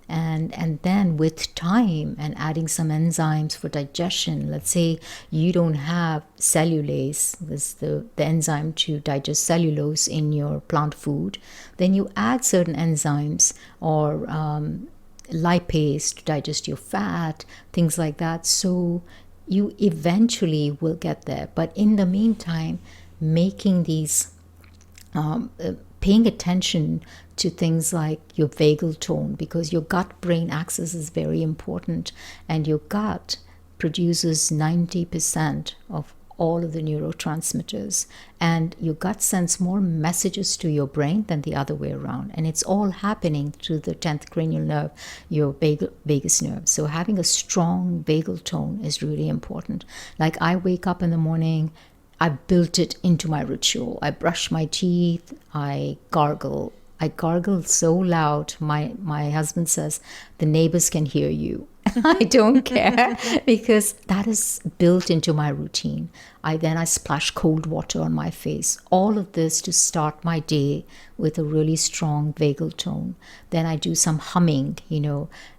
And then with time and adding some enzymes for digestion, let's say you don't have cellulase, this the enzyme to digest cellulose in your plant food, then you add certain enzymes or lipase to digest your fat, things like that. So you eventually will get there. But in the meantime, making these paying attention to things like your vagal tone, because your gut-brain axis is very important, and your gut produces 90% of all of the neurotransmitters, and your gut sends more messages to your brain than the other way around, and it's all happening through the 10th cranial nerve, your vagus nerve. So having a strong vagal tone is really important. Like, I wake up in the morning, I built it into my ritual. I brush my teeth, I gargle so loud. My husband says the neighbors can hear you. I don't care, because that is built into my routine. I splash cold water on my face. All of this to start my day with a really strong vagal tone. Then I do some humming,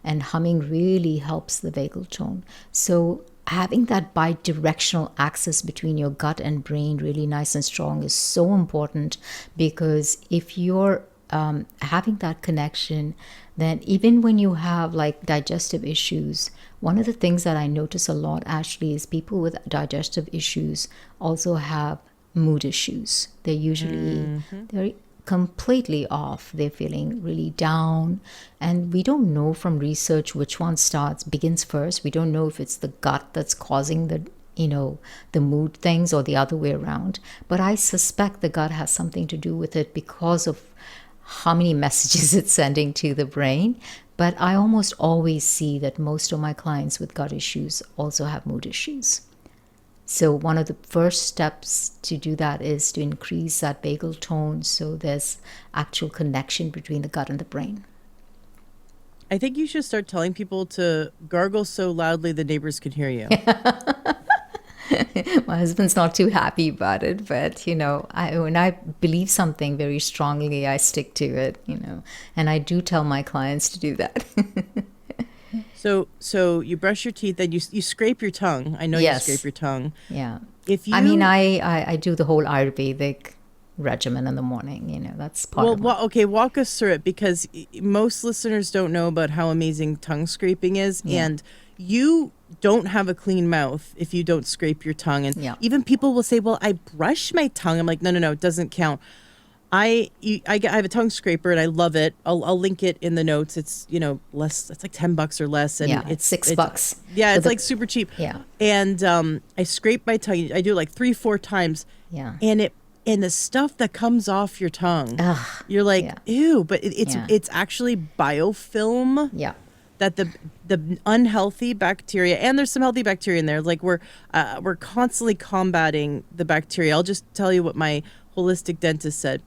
and humming really helps the vagal tone. So having that bi-directional access between your gut and brain really nice and strong is so important, because if you're having that connection, then even when you have like digestive issues, one of the things that I notice a lot actually is people with digestive issues also have mood issues. They're usually they're completely off. They're feeling really down, and we don't know from research which one begins first. We don't know if it's the gut that's causing the mood things or the other way around. But I suspect the gut has something to do with it because of how many messages it's sending to the brain. But I almost always see that most of my clients with gut issues also have mood issues. So one of the first steps to do that is to increase that vagal tone, so there's actual connection between the gut and the brain. I think you should start telling people to gargle so loudly the neighbors can hear you. My husband's not too happy about it, but when I believe something very strongly, I stick to it, and I do tell my clients to do that. So you brush your teeth and you scrape your tongue. I know Yes. you scrape your tongue. Yeah. If you, I do the whole Ayurvedic regimen in the morning. That's part of it. okay, walk us through it, because most listeners don't know about how amazing tongue scraping is, and you don't have a clean mouth if you don't scrape your tongue. And even people will say, "Well, I brush my tongue." I'm like, no, it doesn't count. I have a tongue scraper and I love it. I'll link it in the notes. It's less. It's like $10 or less, and it's $6. Yeah, it's like super cheap. Yeah. And I scrape my tongue. I do it like 3-4 times. Yeah. And the stuff that comes off your tongue, Ugh, you're like, yeah. ew. But it's actually biofilm. Yeah. That the unhealthy bacteria, and there's some healthy bacteria in there. Like we're constantly combating the bacteria. I'll just tell you what my holistic dentist said.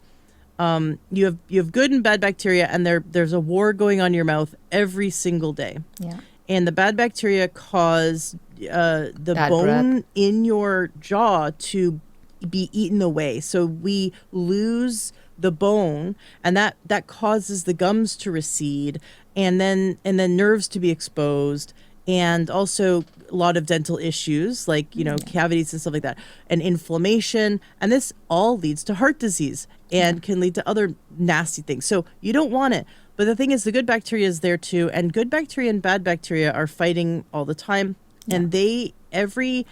You have good and bad bacteria, and there's a war going on in your mouth every single day. Yeah. And the bad bacteria cause the Bad bone breath. in your jaw to be eaten away. So we lose the bone, and that causes the gums to recede, and then nerves to be exposed, and also a lot of dental issues like cavities and stuff like that, and inflammation, and this all leads to heart disease and can lead to other nasty things. So you don't want it. But the thing is, the good bacteria is there too, and good bacteria and bad bacteria are fighting all the time, and they every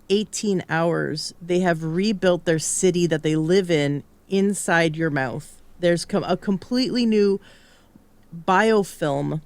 18 hours they have rebuilt their city that they live in inside your mouth. There's a completely new biofilm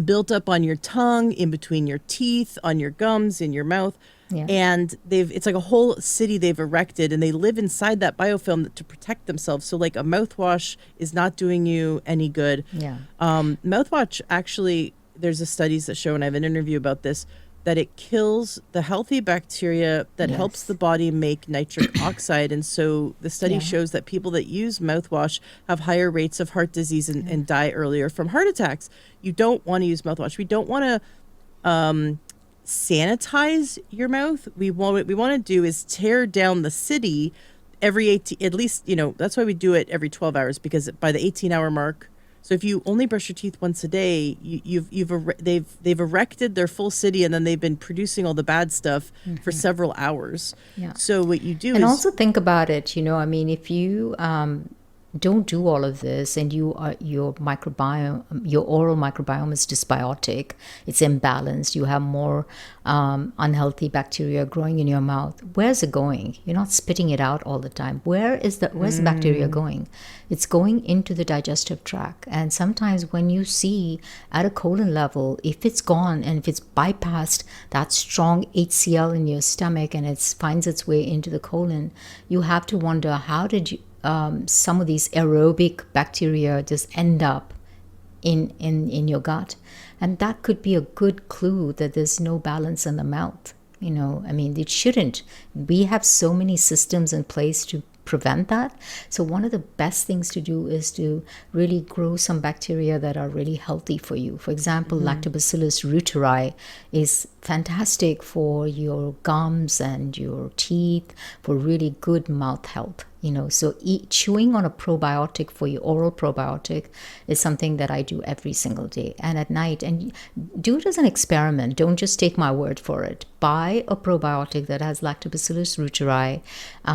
built up on your tongue, in between your teeth, on your gums, in your mouth. Yeah. And it's like a whole city they've erected, and they live inside that biofilm to protect themselves. So like a mouthwash is not doing you any good. Yeah. Mouthwash, actually, there's studies that show, and I have an interview about this, that it kills the healthy bacteria that helps the body make nitric oxide. And so the study shows that people that use mouthwash have higher rates of heart disease and die earlier from heart attacks. You don't want to use mouthwash. We don't want to sanitize your mouth. What we want to do is tear down the city every 18, at least, that's why we do it every 12 hours, because by the 18-hour mark. So if you only brush your teeth once a day, they've erected their full city, and then they've been producing all the bad stuff for several hours. Yeah. So what you do And is also think about it, if you don't do all of this, and your microbiome, your oral microbiome is dysbiotic, it's imbalanced, you have more unhealthy bacteria growing in your mouth. Where's it going? You're not spitting it out all the time. Where's the bacteria going? It's going into the digestive tract. And sometimes when you see at a colon level, if it's gone and if it's bypassed that strong HCl in your stomach and it finds its way into the colon, you have to wonder, how did you some of these aerobic bacteria just end up in your gut? And that could be a good clue that there's no balance in the mouth. It shouldn't. We have so many systems in place to prevent that. So one of the best things to do is to really grow some bacteria that are really healthy for you. For example, Lactobacillus reuteri is fantastic for your gums and your teeth, for really good mouth health. So chewing on a probiotic for your oral probiotic is something that I do every single day and at night. And do it as an experiment. Don't just take my word for it. Buy a probiotic that has Lactobacillus reuteri.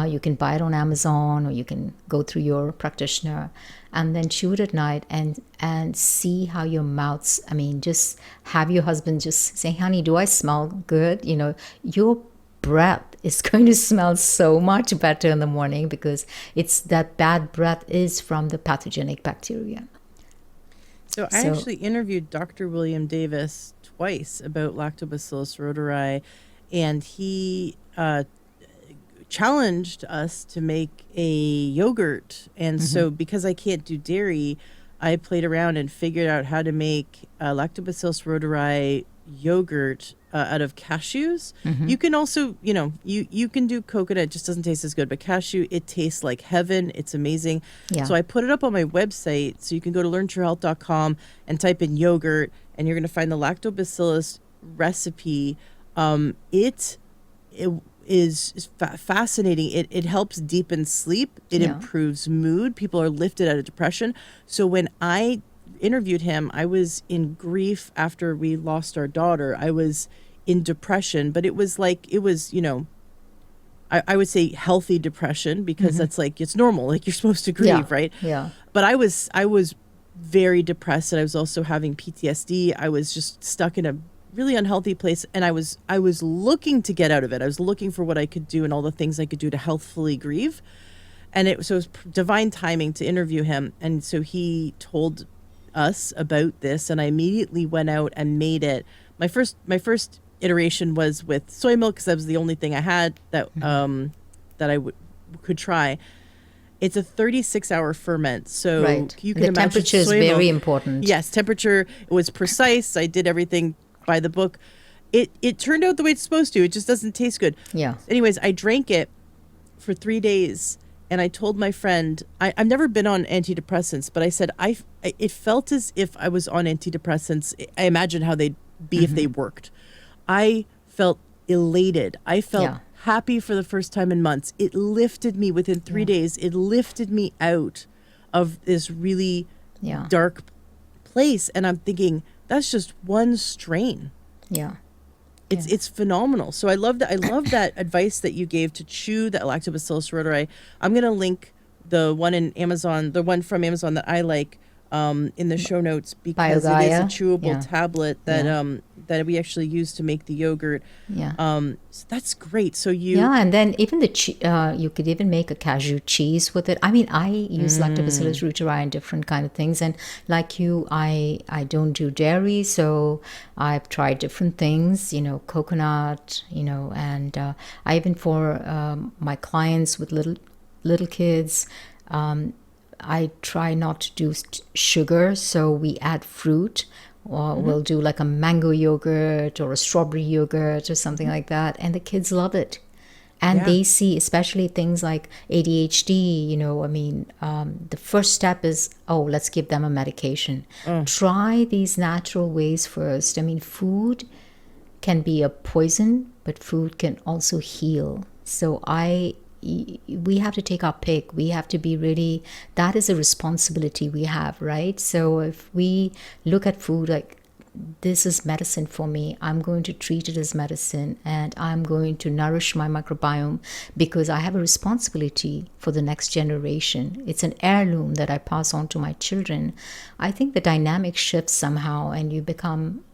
You can buy it on Amazon, or you can go through your practitioner, and then chew it at night and see how your mouth's, just have your husband just say, honey, do I smell good? Your breath is going to smell so much better in the morning, because it's that bad breath is from the pathogenic bacteria. So I actually interviewed Dr. William Davis twice about Lactobacillus reuteri, and he challenged us to make a yogurt. And so because I can't do dairy, I played around and figured out how to make Lactobacillus reuteri yogurt out of cashews. You can also, you can do coconut, it just doesn't taste as good, but cashew, it tastes like heaven. It's amazing. Yeah. So I put it up on my website, so you can go to learntoyourhealth.com and type in yogurt, and you're going to find the lactobacillus recipe. It is fascinating. It helps deepen sleep. It improves mood. People are lifted out of depression. So when I interviewed him, I was in grief after we lost our daughter. I was in depression, but it was I would say healthy depression, because that's like, it's normal, like you're supposed to grieve, right? Yeah. But I was very depressed, and I was also having PTSD. I was just stuck in a really unhealthy place, and I was looking to get out of it. I was looking for what I could do and all the things I could do to healthfully grieve. And it was divine timing to interview him. And so he told us about this, and I immediately went out and made it. My first iteration was with soy milk, because that was the only thing I had that that I could try. It's a 36-hour ferment, so you can imagine temperature is very important. Yes, temperature. It was precise. I did everything by the book. It turned out the way it's supposed to. It just doesn't taste good. Yeah. Anyways, I drank it for 3 days. And I told my friend, I've never been on antidepressants, but I said, it felt as if I was on antidepressants. I imagine how they'd be if they worked. I felt elated. I felt happy for the first time in months. It lifted me within 3 days. It lifted me out of this really dark place. And I'm thinking, that's just one strain. Yeah. It's phenomenal. So I love that. I love that advice that you gave to chew that Lactobacillus reuteri. I'm going to link the one in Amazon, the one from Amazon that I like, in the show notes, because it is a chewable tablet that that we actually use to make the yogurt. So that's great. So and then even you could even make a cashew cheese with it. I use Lactobacillus reuteri in different kind of things, and like you, I don't do dairy, so I've tried different things, coconut, and I even for my clients with little kids, I try not to do sugar, so we add fruit, or we'll do like a mango yogurt or a strawberry yogurt or something like that, and the kids love it. And they see, especially things like ADHD, the first step is, let's give them a medication. Try these natural ways first. Food can be a poison, but food can also heal. So we have to take our pick. We have to be really, that is a responsibility we have, right? So if we look at food like, this is medicine for me, I'm going to treat it as medicine, and I'm going to nourish my microbiome, because I have a responsibility for the next generation. It's an heirloom that I pass on to my children. I think the dynamic shifts somehow, and you become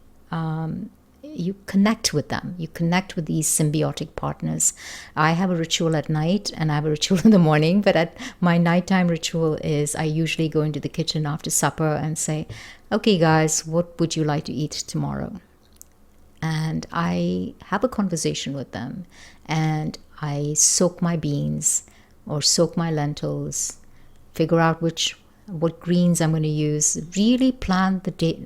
you connect with them. You connect with these symbiotic partners. I have a ritual at night and I have a ritual in the morning, but at my nighttime ritual is I usually go into the kitchen after supper and say, okay guys, what would you like to eat tomorrow? And I have a conversation with them, and I soak my beans or soak my lentils, figure out which what greens I'm going to use. Really plan the day,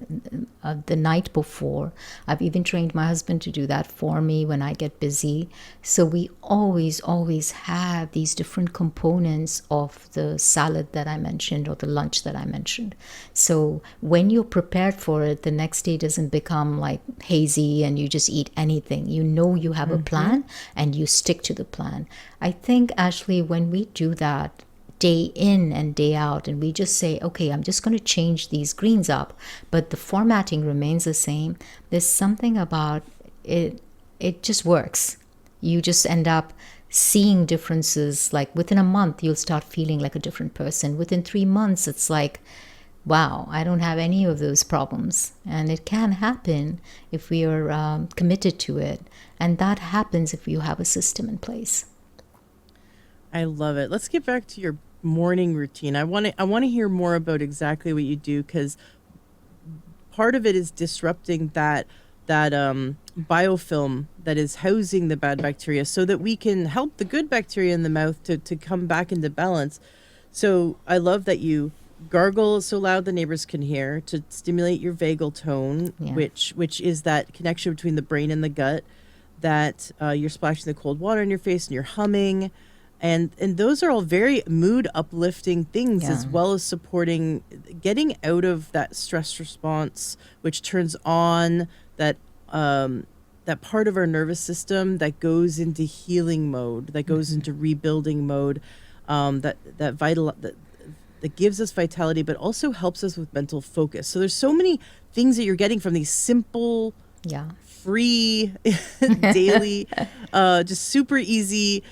the night before. I've even trained my husband to do that for me when I get busy. So we always have these different components of the salad that I mentioned or the lunch that I mentioned. So when you're prepared for it, the next day doesn't become like hazy and you just eat anything. You know you have a plan and you stick to the plan. I think, Ashley, when we do that day in and day out, and we just say, okay, I'm just going to change these greens up, but the formatting remains the same, there's something about it, it just works. You just end up seeing differences. Like within a month, you'll start feeling like a different person. Within 3 months, it's like, wow, I don't have any of those problems. And it can happen if we are committed to it. And that happens if you have a system in place. I love it. Let's get back to your morning routine. I want to hear more about exactly what you do, because part of it is disrupting that biofilm that is housing the bad bacteria, so that we can help the good bacteria in the mouth to come back into balance. So I love that you gargle so loud the neighbors can hear, to stimulate your vagal tone, Yeah. which is that connection between the brain and the gut. That you're splashing the cold water in your face and you're humming. And those are all very mood uplifting things, Yeah. as well as supporting getting out of that stress response, which turns on that part of our nervous system that goes into healing mode, that goes into rebuilding mode, that gives us vitality, but also helps us with mental focus. So there's so many things that you're getting from these simple, Yeah. free, daily, just super easy,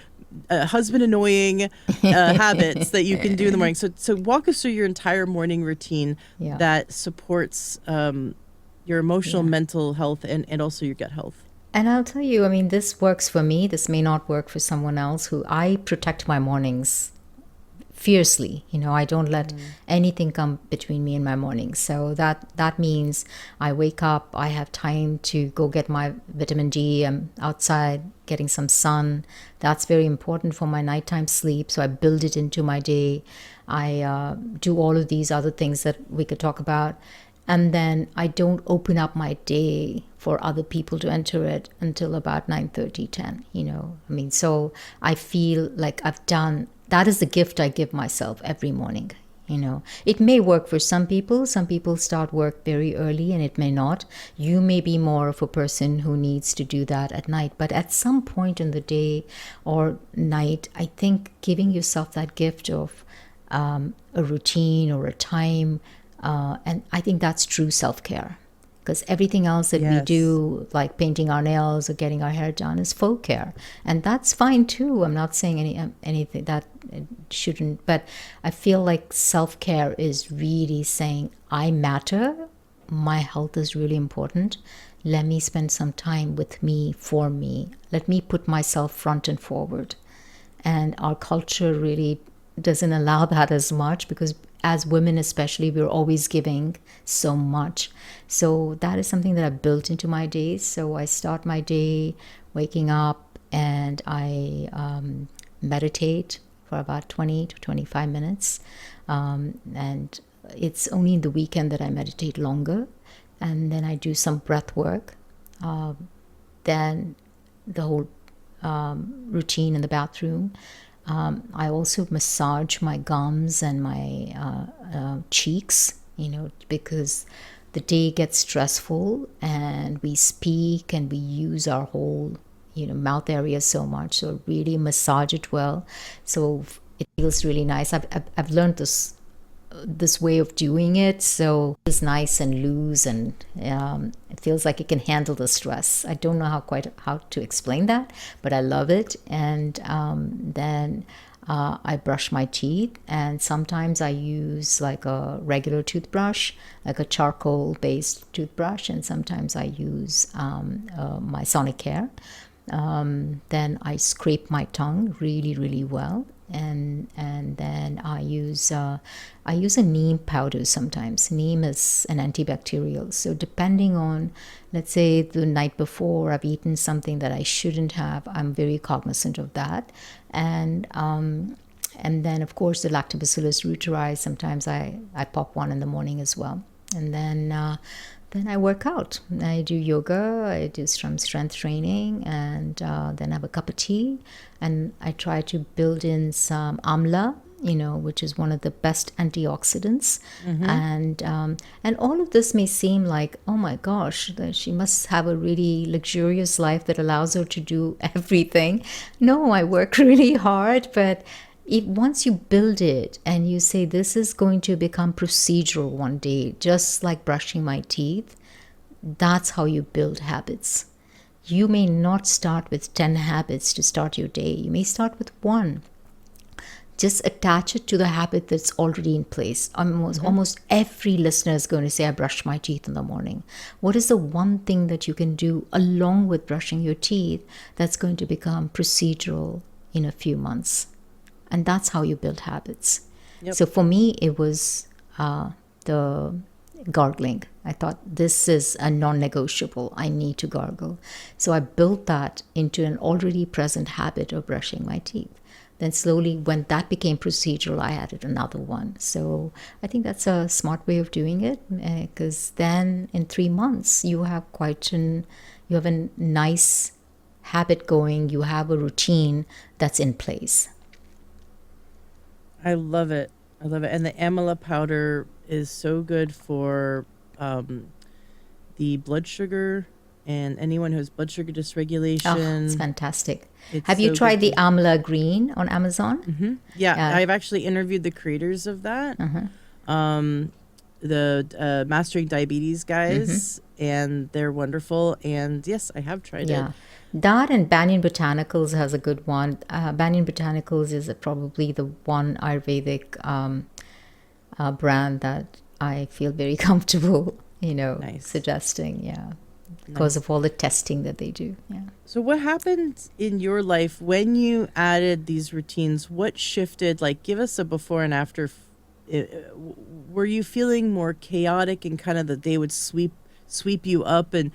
husband annoying habits that you can do in the morning. So walk us through your entire morning routine Yeah. that supports your emotional, Yeah. mental health, and also your gut health. And I'll tell you, I mean, this works for me. This may not work for someone else. Who I protect my mornings fiercely. I don't let anything come between me and my mornings. So that means I wake up, I have time to go get my vitamin D. I'm outside getting some sun. That's very important for my nighttime sleep. So I build it into my day. I do all of these other things that we could talk about. And then I don't open up my day for other people to enter it until about 9:30, 10. I mean, so I feel like I've done, that is the gift I give myself every morning. It may work for some people. Some people start work very early and it may not. You may be more of a person who needs to do that at night. But at some point in the day or night, I think giving yourself that gift of a routine or a time, and I think that's true self-care. Because everything else that we Yes. do, like painting our nails or getting our hair done, is faux care, and that's fine too. I'm not saying anything that it shouldn't, but I feel like self-care is really saying, I matter, my health is really important. Let me spend some time with me, for me. Let me put myself front and forward. And our culture really doesn't allow that as much, because as women especially, we're always giving so much. So that is something that I built into my days. So I start my day waking up and I meditate for about 20 to 25 minutes. And it's only in the weekend that I meditate longer. And then I do some breath work. Then the whole routine in the bathroom. I also massage my gums and my cheeks, because the day gets stressful and we speak and we use our whole, mouth area so much. So really massage it well. So it feels really nice. I've learned this way of doing it, so it's nice and loose, and it feels like it can handle the stress. I don't know how to explain that, but I love it. And then I brush my teeth, and sometimes I use like a regular toothbrush, like a charcoal based toothbrush, and sometimes I use my Sonicare. Then I scrape my tongue really, really well, and then I use a neem powder sometimes. Neem is an antibacterial, so depending on, let's say the night before I've eaten something that I shouldn't have, I'm very cognizant of that, and And then, of course, the Lactobacillus reuteri. Sometimes I pop one in the morning as well. And then I work out. I do yoga, I do some strength training, and then I have a cup of tea. And I try to build in some amla, which is one of the best antioxidants. And all of this may seem like, oh my gosh, that she must have a really luxurious life that allows her to do everything. No, I work really hard, but once you build it and you say this is going to become procedural one day, just like brushing my teeth, that's how you build habits. You may not start with 10 habits to start your day. You may start with one. Just attach it to the habit that's already in place. Almost every listener is going to say, I brush my teeth in the morning. What is the one thing that you can do along with brushing your teeth that's going to become procedural in a few months? And that's how you build habits. Yep. So for me, it was the gargling. I thought this is a non-negotiable. I need to gargle. So I built that into an already present habit of brushing my teeth. Then slowly, when that became procedural, I added another one. So I think that's a smart way of doing it, because then in 3 months, you have a nice habit going. You have a routine that's in place. I love it. And the amla powder is so good for the blood sugar, and anyone who has blood sugar dysregulation. Oh, it's fantastic. Have you tried the amla green on Amazon? Mm-hmm. Yeah, I've actually interviewed the creators of that. The Mastering Diabetes guys, and they're wonderful. And yes, I have tried it. That and Banyan Botanicals has a good one. Banyan Botanicals is probably the one Ayurvedic brand that I feel very comfortable, suggesting. Because of all the testing that they do. Yeah. So what happened in your life when you added these routines? What shifted? Like, give us a before and after. Were you feeling more chaotic and kind of the day would sweep you up and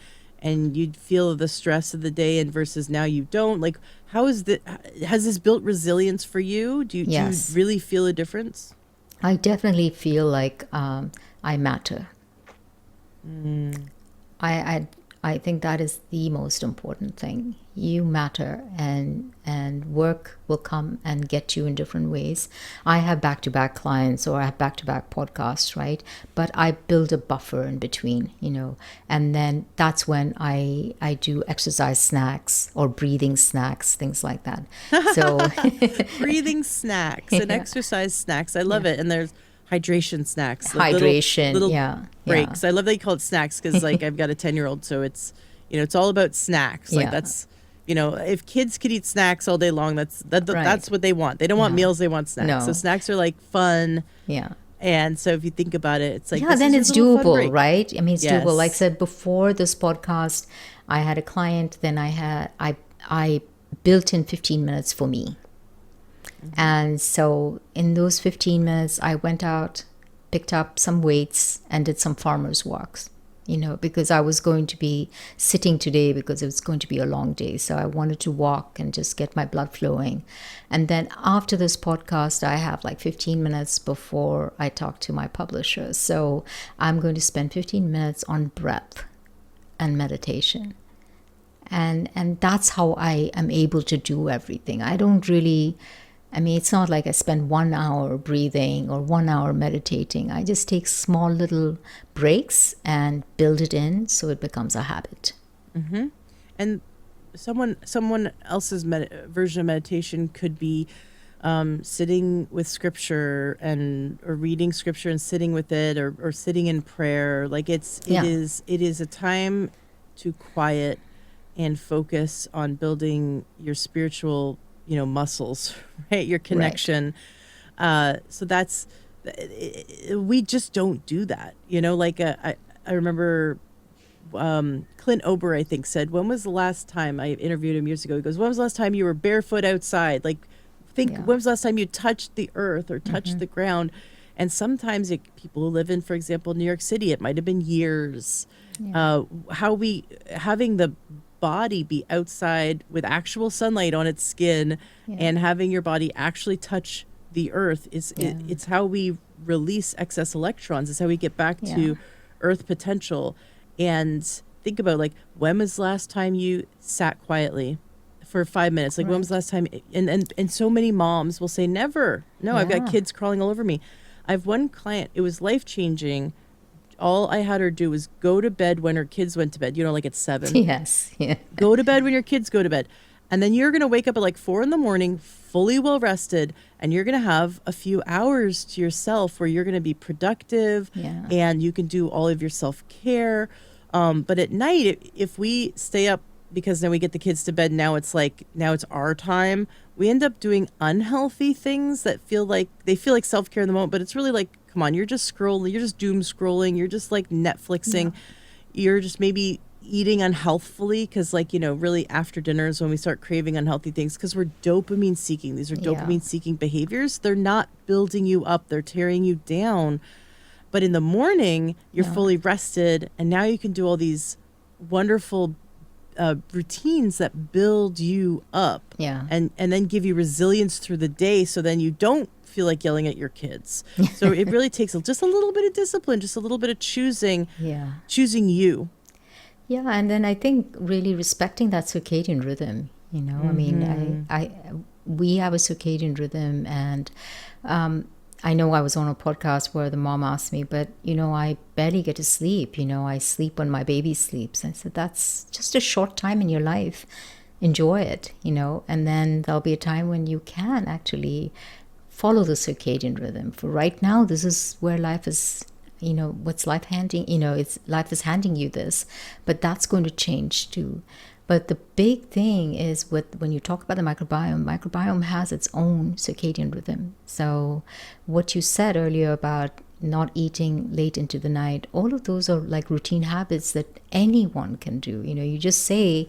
you'd feel the stress of the day, and versus now you don't? Like, has this built resilience for you? Do you really feel a difference? I definitely feel like I matter. I think that is the most important thing. You matter, and work will come and get you in different ways. I have back-to-back clients, or I have back-to-back podcasts, right? But I build a buffer in between, and then that's when I do exercise snacks or breathing snacks, things like that. So breathing snacks and exercise snacks. I love it. And there's hydration snacks. Like little breaks. I love that you call it snacks, because like I've got a 10-year-old, so it's it's all about snacks. Like that's if kids could eat snacks all day long, that's what they want. They don't want meals, they want snacks. So snacks are like fun. Yeah. And so if you think about it, it's like then it's doable, right? I mean, it's doable. Like I said before this podcast, I had a client. Then I built in 15 minutes for me. And so in those 15 minutes, I went out, picked up some weights, and did some farmer's walks, because I was going to be sitting today because it was going to be a long day. So I wanted to walk and just get my blood flowing. And then after this podcast, I have like 15 minutes before I talk to my publisher. So I'm going to spend 15 minutes on breath and meditation. And that's how I am able to do everything. It's not like I spend 1 hour breathing or 1 hour meditating. I just take small little breaks and build it in so it becomes a habit. Mm-hmm. And someone else's version of meditation could be sitting with scripture or reading scripture and sitting with it, or sitting in prayer. Like it is a time to quiet and focus on building your spiritual muscles, right? Your connection. Right. So that's, we just don't do that. Like I remember Clint Ober, I think, said, when was the last time, I interviewed him years ago, he goes, when was the last time you were barefoot outside? Like, when was the last time you touched the earth or touched the ground? And sometimes people who live in, for example, New York City, it might have been years. Having the body be outside with actual sunlight on its skin and having your body actually touch the earth. Yeah. It's how we release excess electrons. It's how we get back Yeah. to earth potential. And think about, like, when was the last time you sat quietly for 5 minutes? Like, when was the Right. last time? And so many moms will say, never. No, I've got Yeah. kids crawling all over me. I have one client, it was life changing. All I had her do was go to bed when her kids went to bed, like at 7. Yes. Yeah. Go to bed when your kids go to bed. And then you're going to wake up at like 4 in the morning, fully well rested, and you're going to have a few hours to yourself where you're going to be productive Yeah. and you can do all of your self care. But at night, if we stay up because then we get the kids to bed, now it's our time. We end up doing unhealthy things that feel like self care in the moment, but it's really like, come on, you're just scrolling, you're just doom scrolling, you're just like Netflixing, you're just maybe eating unhealthfully because, like, really after dinner is when we start craving unhealthy things because we're dopamine seeking. These are dopamine seeking behaviors. They're not building you up, they're tearing you down. But in the morning, you're fully rested, and now you can do all these wonderful routines that build you up, and then give you resilience through the day. So then you don't feel like yelling at your kids. So it really takes just a little bit of discipline, just a little bit of choosing you. Yeah, and then I think really respecting that circadian rhythm. I mean, we have a circadian rhythm, and I know I was on a podcast where the mom asked me, but I barely get to sleep. I sleep when my baby sleeps. I said, that's just a short time in your life. Enjoy it, and then there'll be a time when you can actually follow the circadian rhythm. For right now, this is where life is. What's life handing, life is handing you this, but that's going to change too. But the big thing is when you talk about the microbiome has its own circadian rhythm. So what you said earlier about not eating late into the night, all of those are like routine habits that anyone can do. You just say,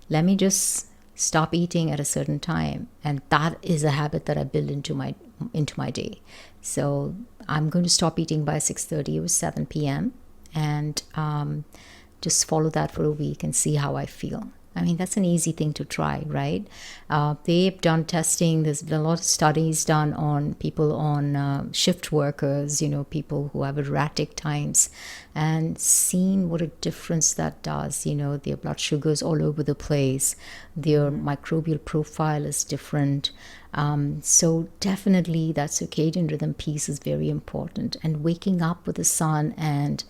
let me just stop eating at a certain time, and that is a habit that I build into my day. So I'm going to stop eating by 6:30 or 7 p.m. and just follow that for a week and see how I feel. I mean, that's an easy thing to try, right? They've done testing. There's been a lot of studies done on people on shift workers, people who have erratic times, and seen what a difference that does. Their blood sugar's all over the place. Their microbial profile is different. So definitely that circadian rhythm piece is very important. And waking up with the sun and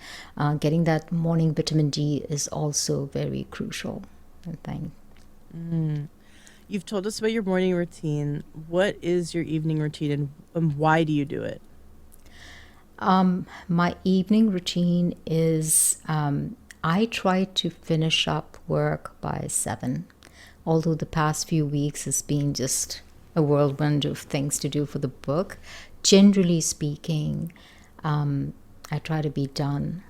getting that morning vitamin D is also very crucial. Thing. You've told us about your morning routine. What is your evening routine, and why do you do it? My evening routine is I try to finish up work by 7, although the past few weeks has been just a whirlwind of things to do for the book. Generally speaking, I try to be done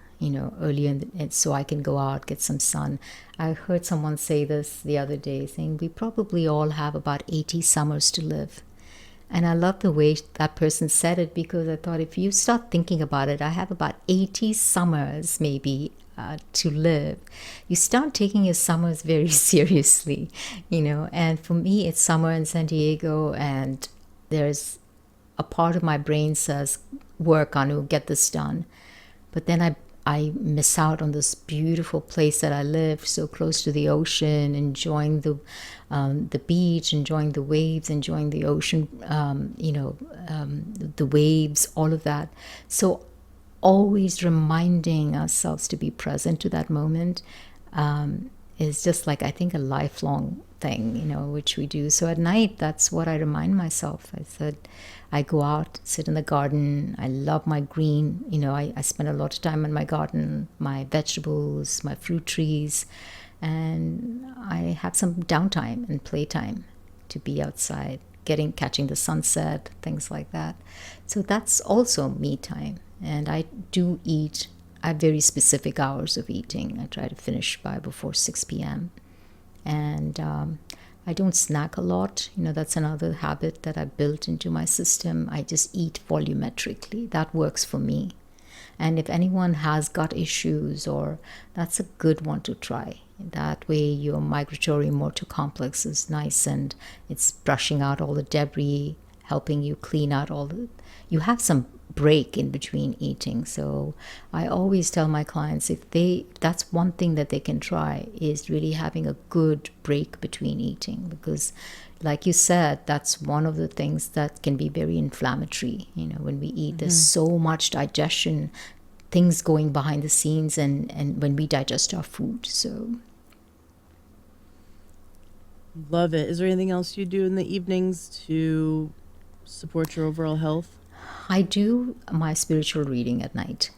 earlier so I can go out, get some sun. I heard someone say this the other day, saying we probably all have about 80 summers to live. And I love the way that person said it, because I thought, if you start thinking about it, I have about 80 summers maybe to live. You start taking your summers very seriously, and for me, it's summer in San Diego, and there's a part of my brain says, work, Anu, get this done. But then I miss out on this beautiful place that I live, so close to the ocean, enjoying the beach, enjoying the waves, enjoying the ocean, the waves, all of that. So always reminding ourselves to be present to that moment is just like, I think, a lifelong thing, which we do. So at night, that's what I remind myself. I said, I go out, sit in the garden. I love my green. I spend a lot of time in my garden, my vegetables, my fruit trees, and I have some downtime and playtime to be outside, catching the sunset, things like that. So that's also me time. And I do eat. I have very specific hours of eating. I try to finish by before 6 p.m. And I don't snack a lot. That's another habit that I built into my system. I just eat volumetrically. That works for me. And if anyone has gut issues, that's a good one to try. That way your migratory motor complex is nice, and it's brushing out all the debris, helping you clean out all the, you have some break in between eating. So I always tell my clients, if they, that's one thing that they can try, is really having a good break between eating, because like you said, that's one of the things that can be very inflammatory. You know, when we eat, there's so much digestion, things going behind the scenes, and when we digest our food. So Love it. Is there anything else you do in the evenings to support your overall health? I do my spiritual reading at night.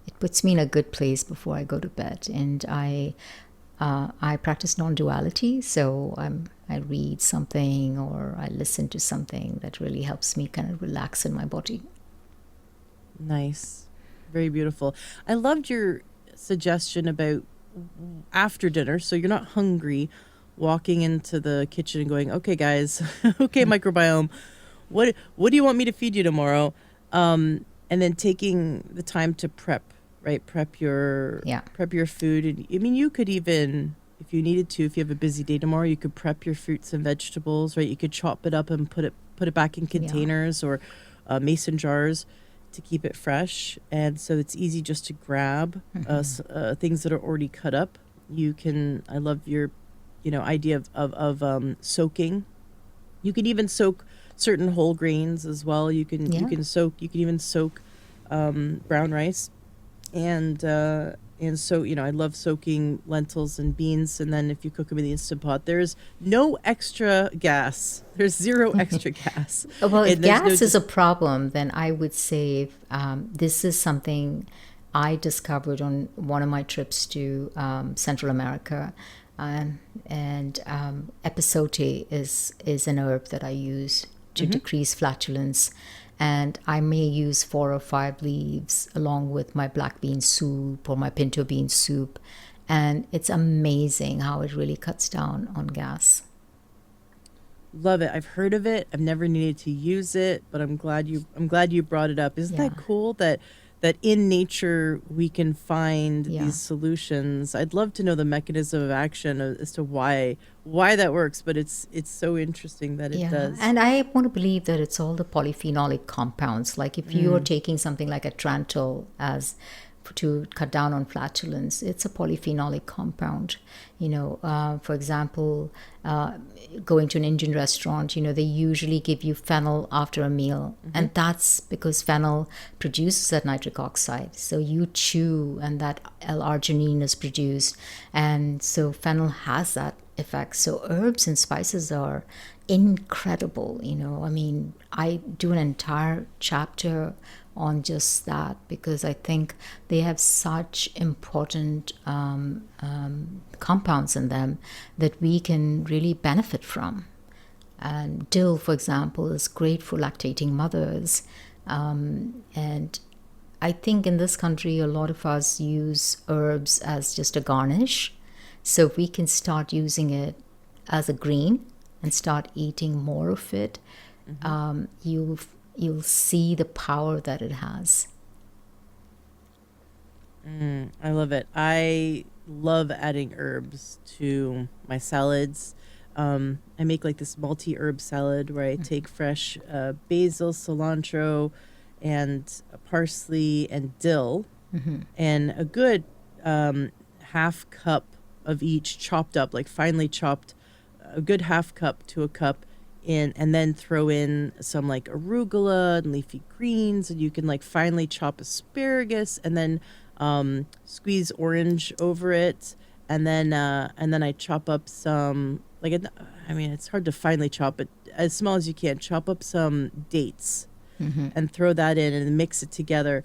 It puts me in a good place before I go to bed, and I practice non-duality. So I read something or I listen to something that really helps me kind of relax in my body. Nice. Very beautiful. I loved your suggestion about after dinner, so you're not hungry, walking into the kitchen and going, okay, guys, okay, microbiome, what do you want me to feed you tomorrow? And then taking the time to prep, right? Prep your food. And I mean, you could even, if you needed to, if you have a busy day tomorrow, you could prep your fruits and vegetables, right? You could chop it up and put it back in containers or mason jars to keep it fresh. And so it's easy just to grab things that are already cut up. You can, I love your, idea of soaking. You can even soak certain whole grains as well. You can even soak brown rice, and so I love soaking lentils and beans, and then if you cook them in the Instant Pot, there's no extra gas. There's zero extra gas. Well, if gas is a problem, then I would say this is something I discovered on one of my trips to Central America. And epazote is an herb that I use to decrease flatulence, and I may use 4 or 5 leaves along with my black bean soup or my pinto bean soup, and it's amazing how it really cuts down on gas. Love it. I've heard of it. I've never needed to use it, but I'm glad you brought it up. Isn't that cool that in nature we can find these solutions? I'd love to know the mechanism of action as to why that works, but it's so interesting that it does. And I want to believe that it's all the polyphenolic compounds. Like if you are taking something like Atrantil as to cut down on flatulence, it's a polyphenolic compound. For example, going to an Indian restaurant, they usually give you fennel after a meal, and that's because fennel produces that nitric oxide. So you chew and that L-arginine is produced, and so fennel has that effect. So herbs and spices are incredible. I mean, I do an entire chapter on just that, because I think they have such important compounds in them that we can really benefit from. And dill, for example, is great for lactating mothers. And I think in this country, a lot of us use herbs as just a garnish. So if we can start using it as a green and start eating more of it, you'll see the power that it has. I love it. I love adding herbs to my salads. I make like this multi-herb salad where I take fresh basil, cilantro, and parsley and dill, and a good half cup of each chopped up, like finely chopped, a good half cup to a cup, and then throw in some like arugula and leafy greens, and you can like finely chop asparagus, and then squeeze orange over it, and then I chop up some, like, I mean, it's hard to finely chop, but as small as you can, chop up some dates and throw that in and mix it together.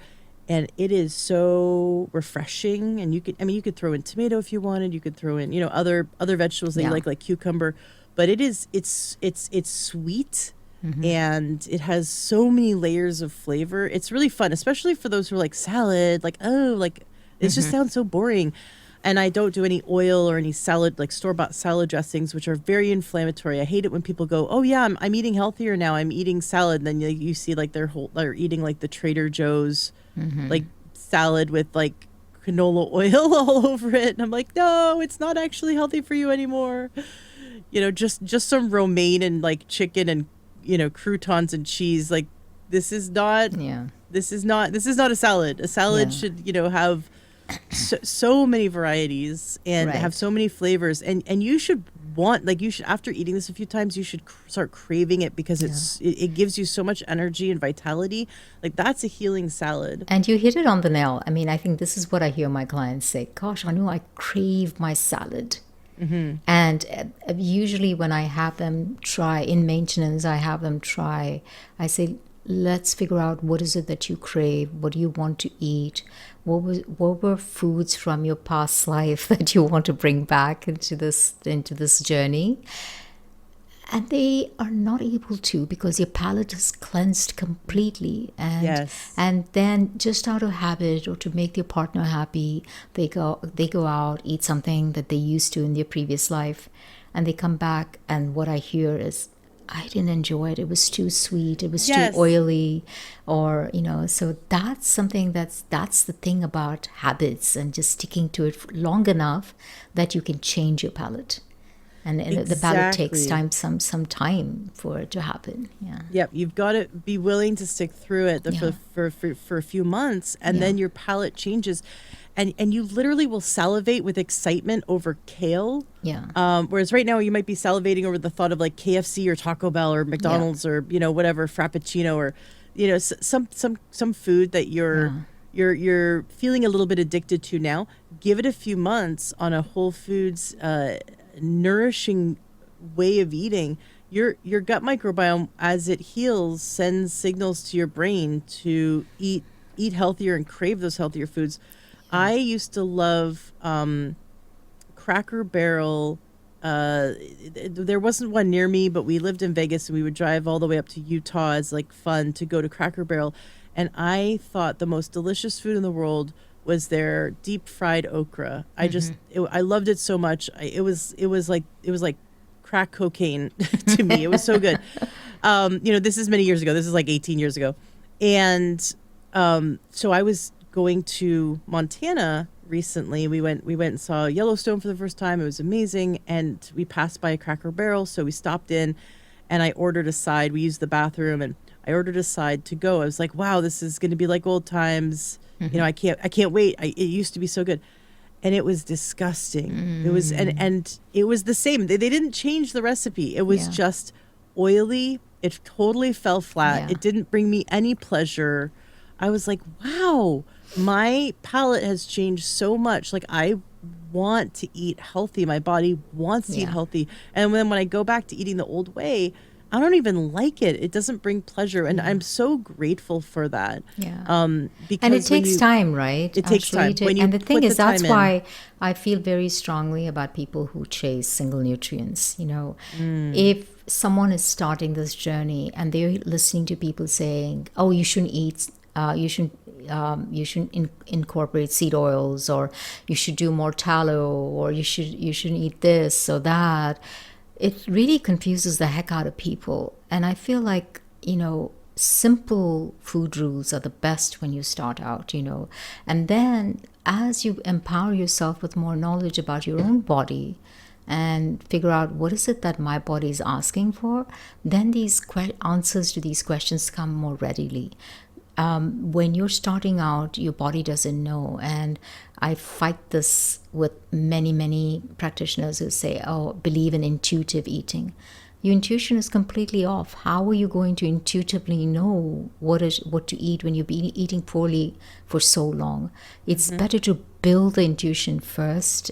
And it is so refreshing. And you could throw in tomato if you wanted. You could throw in, other vegetables that you like cucumber. But it's sweet, and it has so many layers of flavor. It's really fun, especially for those who are like salad, like, oh, like it just sounds so boring. And I don't do any oil or any salad, like store-bought salad dressings, which are very inflammatory. I hate it when people go, oh yeah, I'm eating healthier now, I'm eating salad. And then you see like they're eating like the Trader Joe's like salad with like canola oil all over it. And I'm like, no, it's not actually healthy for you anymore. Just some romaine and like chicken and croutons and cheese. Like, this is not Yeah. this is not a salad. A salad Yeah. should, have so many varieties and have Right. so many flavors, and you should want, like, you should, after eating this a few times, you should start craving it, because it gives you so much energy and vitality. Like, that's a healing salad. And you hit it on the nail. I mean, I think this is what I hear my clients say. Gosh, I know I crave my salad. And usually when I have them try in maintenance, I say, let's figure out what is it that you crave, what do you want to eat, what were foods from your past life that you want to bring back into this journey. And they are not able to, because your palate is cleansed completely. Yes. And then, just out of habit or to make their partner happy, they go out, eat something that they used to in their previous life, and they come back, and what I hear is, I didn't enjoy it. It was too sweet. It was Yes. too oily, or so that's something that's the thing about habits, and just sticking to it long enough that you can change your palate. And the palate takes Exactly. some time for it to happen. Yeah. Yep, you've got to be willing to stick through it Yeah. for a few months, and Yeah. then your palate changes, and you literally will salivate with excitement over kale. Yeah. Whereas right now you might be salivating over the thought of, like, KFC or Taco Bell or McDonald's or whatever, Frappuccino, or some food that you're feeling a little bit addicted to now. Give it a few months on a whole foods nourishing way of eating. Your gut microbiome, as it heals, sends signals to your brain to eat healthier and crave those healthier foods. I used to love Cracker Barrel. There wasn't one near me, but we lived in Vegas, and we would drive all the way up to Utah as, like, fun to go to Cracker Barrel. And I thought the most delicious food in the world was their deep fried okra. I loved it so much. It was like crack cocaine to me. It was so good. This is many years ago. This is like 18 years ago. And so I was going to Montana recently. We went and saw Yellowstone for the first time. It was amazing. And we passed by a Cracker Barrel, so we stopped in, and I ordered a side. We used the bathroom, and I ordered a side to go. I was like, wow, this is going to be like old times. I can't wait. It used to be so good. And it was disgusting. It was, and it was the same. They didn't change the recipe. It was just oily. It totally fell flat. Yeah. It didn't bring me any pleasure. I was like, wow, my palate has changed so much. Like, I want to eat healthy. My body wants to eat healthy. And then when I go back to eating the old way, I don't even like it. It doesn't bring pleasure. And I'm so grateful for that. Yeah. Because And it takes time, right? It takes time. When you and the thing put is, the time that's in. why I feel very strongly about people who chase single nutrients. If someone is starting this journey and they're listening to people saying, "Oh, you shouldn't eat," you shouldn't incorporate seed oils, or you should do more tallow, or you shouldn't eat this or that. It really confuses the heck out of people. And I feel like, simple food rules are the best when you start out, And then as you empower yourself with more knowledge about your own body and figure out what is it that my body is asking for, then these answers to these questions come more readily. When you're starting out, your body doesn't know. And I fight this with many, many practitioners who say, oh, believe in intuitive eating. Your intuition is completely off. How are you going to intuitively know what to eat when you've been eating poorly for so long? It's better to build the intuition first,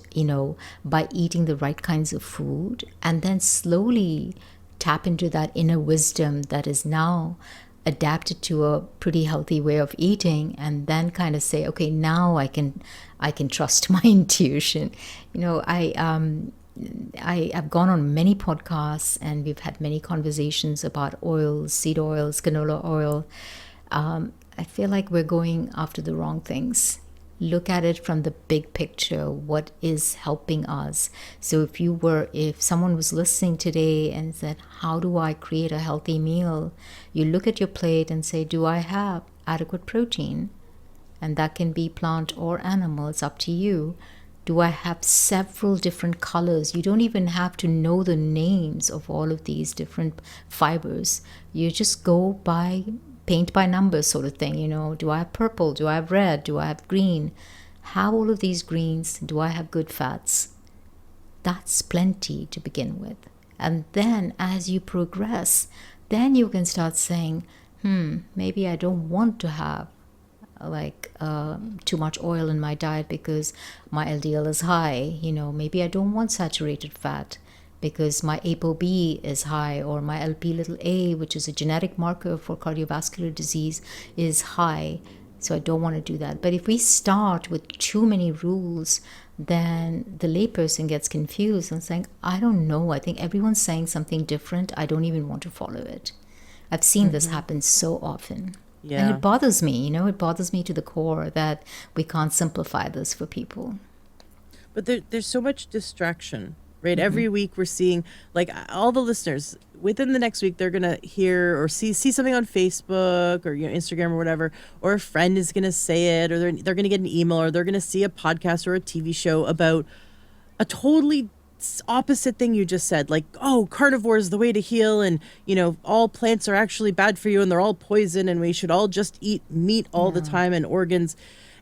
by eating the right kinds of food, and then slowly tap into that inner wisdom that is now adapted to a pretty healthy way of eating, and then kind of say, okay, now I can trust my intuition. I've gone on many podcasts, and we've had many conversations about oils, seed oils, canola oil. I feel like we're going after the wrong things. Look at it from the big picture. What is helping us? So if someone was listening today and said, how do I create a healthy meal? You look at your plate and say, do I have adequate protein? And that can be plant or animal. It's up to you. Do I have several different colors? You don't even have to know the names of all of these different fibers. You just go by paint by numbers sort of thing, you know. Do I have purple? Do I have red? Do I have green? Have all of these greens? Do I have good fats? That's plenty to begin with. And then as you progress, then you can start saying, maybe I don't want to have too much oil in my diet because my LDL is high. You know, maybe I don't want saturated fat because my ApoB is high, or my LP little a, which is a genetic marker for cardiovascular disease, is high. So I don't want to do that. But if we start with too many rules, then the layperson gets confused and saying, I don't know. I think everyone's saying something different. I don't even want to follow it. I've seen this happen so often. Yeah. And it bothers me, you know, it bothers me to the core that we can't simplify this for people. But there's so much distraction, right? Every week we're seeing, like, all the listeners, within the next week, they're going to hear or see something on Facebook or, you know, Instagram or whatever, or a friend is going to say it, or they're going to get an email, or they're going to see a podcast or a TV show about a totally opposite thing you just said, like, oh, carnivore is the way to heal, and, you know, all plants are actually bad for you and they're all poison and we should all just eat meat all the time and organs.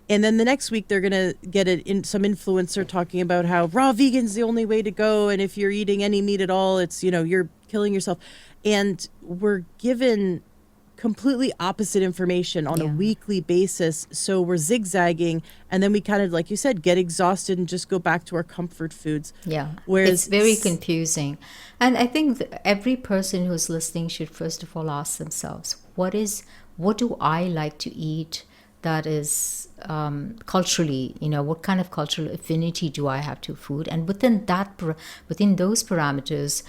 And then the next week they're gonna get some influencer talking about how raw vegan's the only way to go, and if you're eating any meat at all, it's, you know, you're killing yourself. And we're given completely opposite information on a weekly basis, so we're zigzagging, and then we kind of, like you said, get exhausted and just go back to our comfort foods. Whereas it's very confusing. And I think that every person who's listening should first of all ask themselves, what do I like to eat that is culturally, you know, what kind of cultural affinity do I have to food? And within those parameters,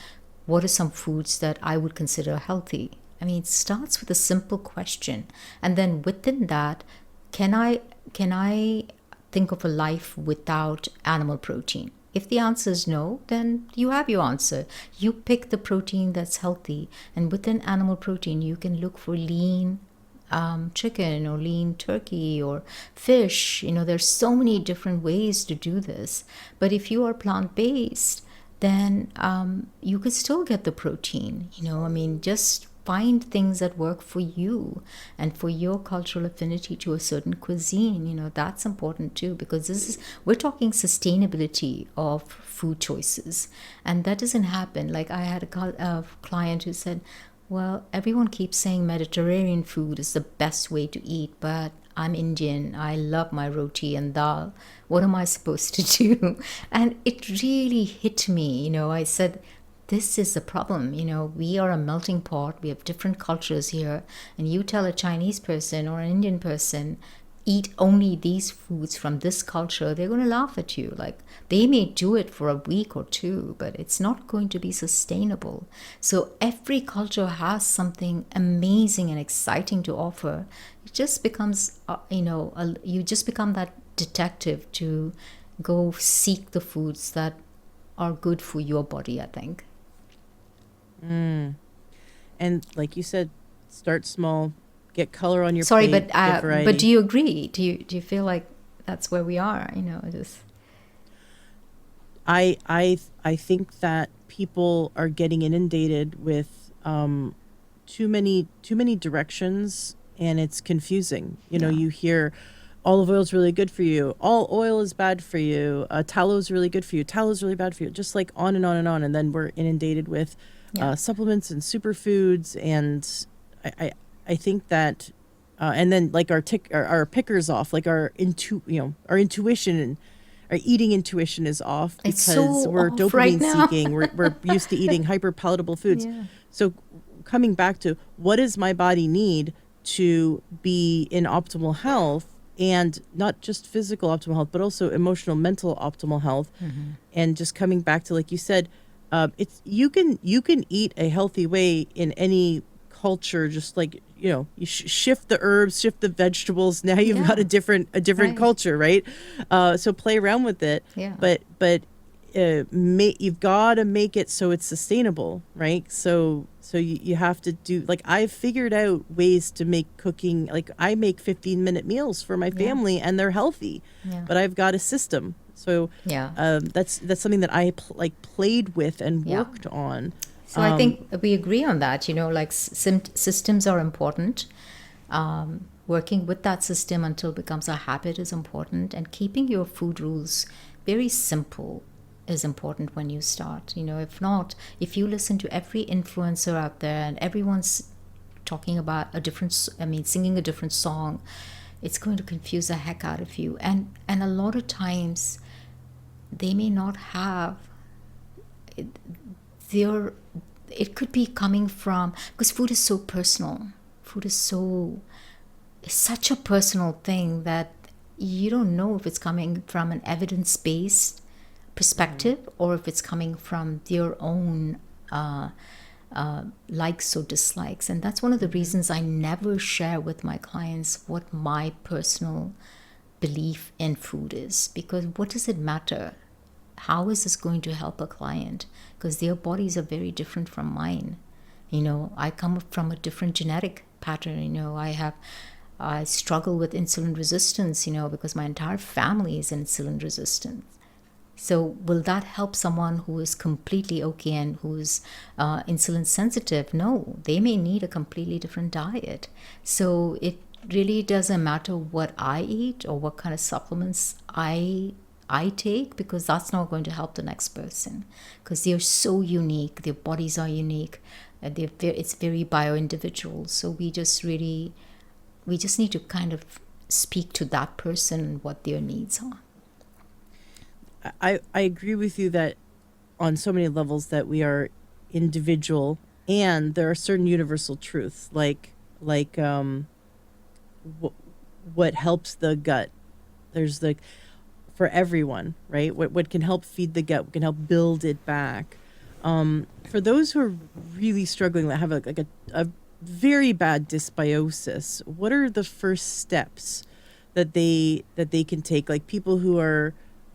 what are some foods that I would consider healthy? I mean, it starts with a simple question. And then within that, can I think of a life without animal protein? If the answer is no, then you have your answer. You pick the protein that's healthy. And within animal protein, you can look for lean chicken or lean turkey or fish. You know, there's so many different ways to do this. But if you are plant-based, then you could still get the protein. You know, I mean, just find things that work for you and for your cultural affinity to a certain cuisine. You know, that's important too, because we're talking sustainability of food choices, and that doesn't happen. Like, I had a client who said, well, everyone keeps saying Mediterranean food is the best way to eat, but I'm Indian. I love my roti and dal. What am I supposed to do? And it really hit me. You know, I said, this is the problem. You know, we are a melting pot. We have different cultures here. And you tell a Chinese person or an Indian person, eat only these foods from this culture, they're going to laugh at you. Like, they may do it for a week or two, but it's not going to be sustainable. So every culture has something amazing and exciting to offer. It just becomes, you just become that detective to go seek the foods that are good for your body, I think. And like you said, start small, get color on your plate. Sorry, but do you agree? Do you feel like that's where we are? You know, just. I think that people are getting inundated with too many directions, and it's confusing. You know, you hear olive oil is really good for you. All oil is bad for you. Tallow is really good for you. Tallow is really bad for you. Just like on and on and on. And then we're inundated with supplements and superfoods. And I think that, and then like our pickers off, like our intuition and our eating intuition is off because we're dopamine seeking. We're used to eating hyper palatable foods. Yeah. So coming back to, what does my body need to be in optimal health? And not just physical optimal health, but also emotional, mental optimal health. Mm-hmm. And just coming back to, like you said, it's you can eat a healthy way in any culture. Just like, you know, you shift the herbs, shift the vegetables. Now you've got a different culture, right? So play around with it. Yeah. But you've got to make it so it's sustainable, right? So you have to do, like, I've figured out ways to make cooking, like I make 15-minute meals for my family and they're healthy, but I've got a system. So Yeah. that's something that I played with and Yeah. worked on. So I think we agree on that. Like systems are important. Working with that system until it becomes a habit is important, and keeping your food rules very simple is important when you start. If not, if you listen to every influencer out there and everyone's talking about singing a different song, it's going to confuse the heck out of you. And a lot of times they may not have their, it could be coming from, because food is so personal. Food is such a personal thing that you don't know if it's coming from an evidence-based perspective or if it's coming from their own likes or dislikes. And that's one of the reasons I never share with my clients what my personal belief in food is, because what does it matter? How is this going to help a client? Because their bodies are very different from mine. I come from a different genetic pattern. I struggle with insulin resistance, because my entire family is insulin resistant. So will that help someone who is completely okay and who's insulin sensitive? No, they may need a completely different diet. So it really doesn't matter what I eat or what kind of supplements I take, because that's not going to help the next person, because they're so unique. Their bodies are unique. It's very bio-individual. So we just need to kind of speak to that person and what their needs are. I agree with you that on so many levels that we are individual, and there are certain universal truths like what helps the gut. There's for everyone, right? What can help feed the gut, what can help build it back. For those who are really struggling, that have a very bad dysbiosis, what are the first steps that they can take? Like people who are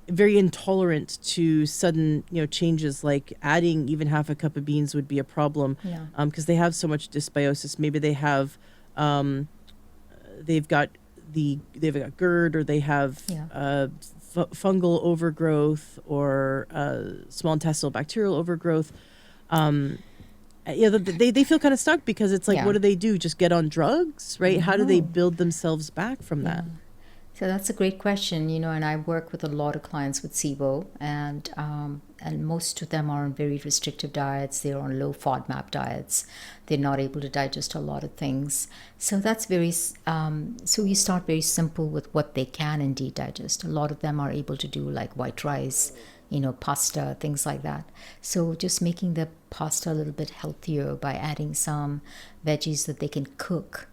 very intolerant to sudden changes, like adding even half a cup of beans would be a problem. Yeah. Because they have so much dysbiosis. Maybe they have they've got GERD, or they have Yeah. fungal overgrowth, or small intestinal bacterial overgrowth. They feel kind of stuck, because it's like, Yeah. what do they do? Just get on drugs, right? How do they build themselves back from that? So that's a great question, and I work with a lot of clients with SIBO, and most of them are on very restrictive diets. They're on low FODMAP diets. They're not able to digest a lot of things. So that's so we start very simple with what they can indeed digest. A lot of them are able to do like white rice, pasta, things like that. So just making the pasta a little bit healthier by adding some veggies that they can cook.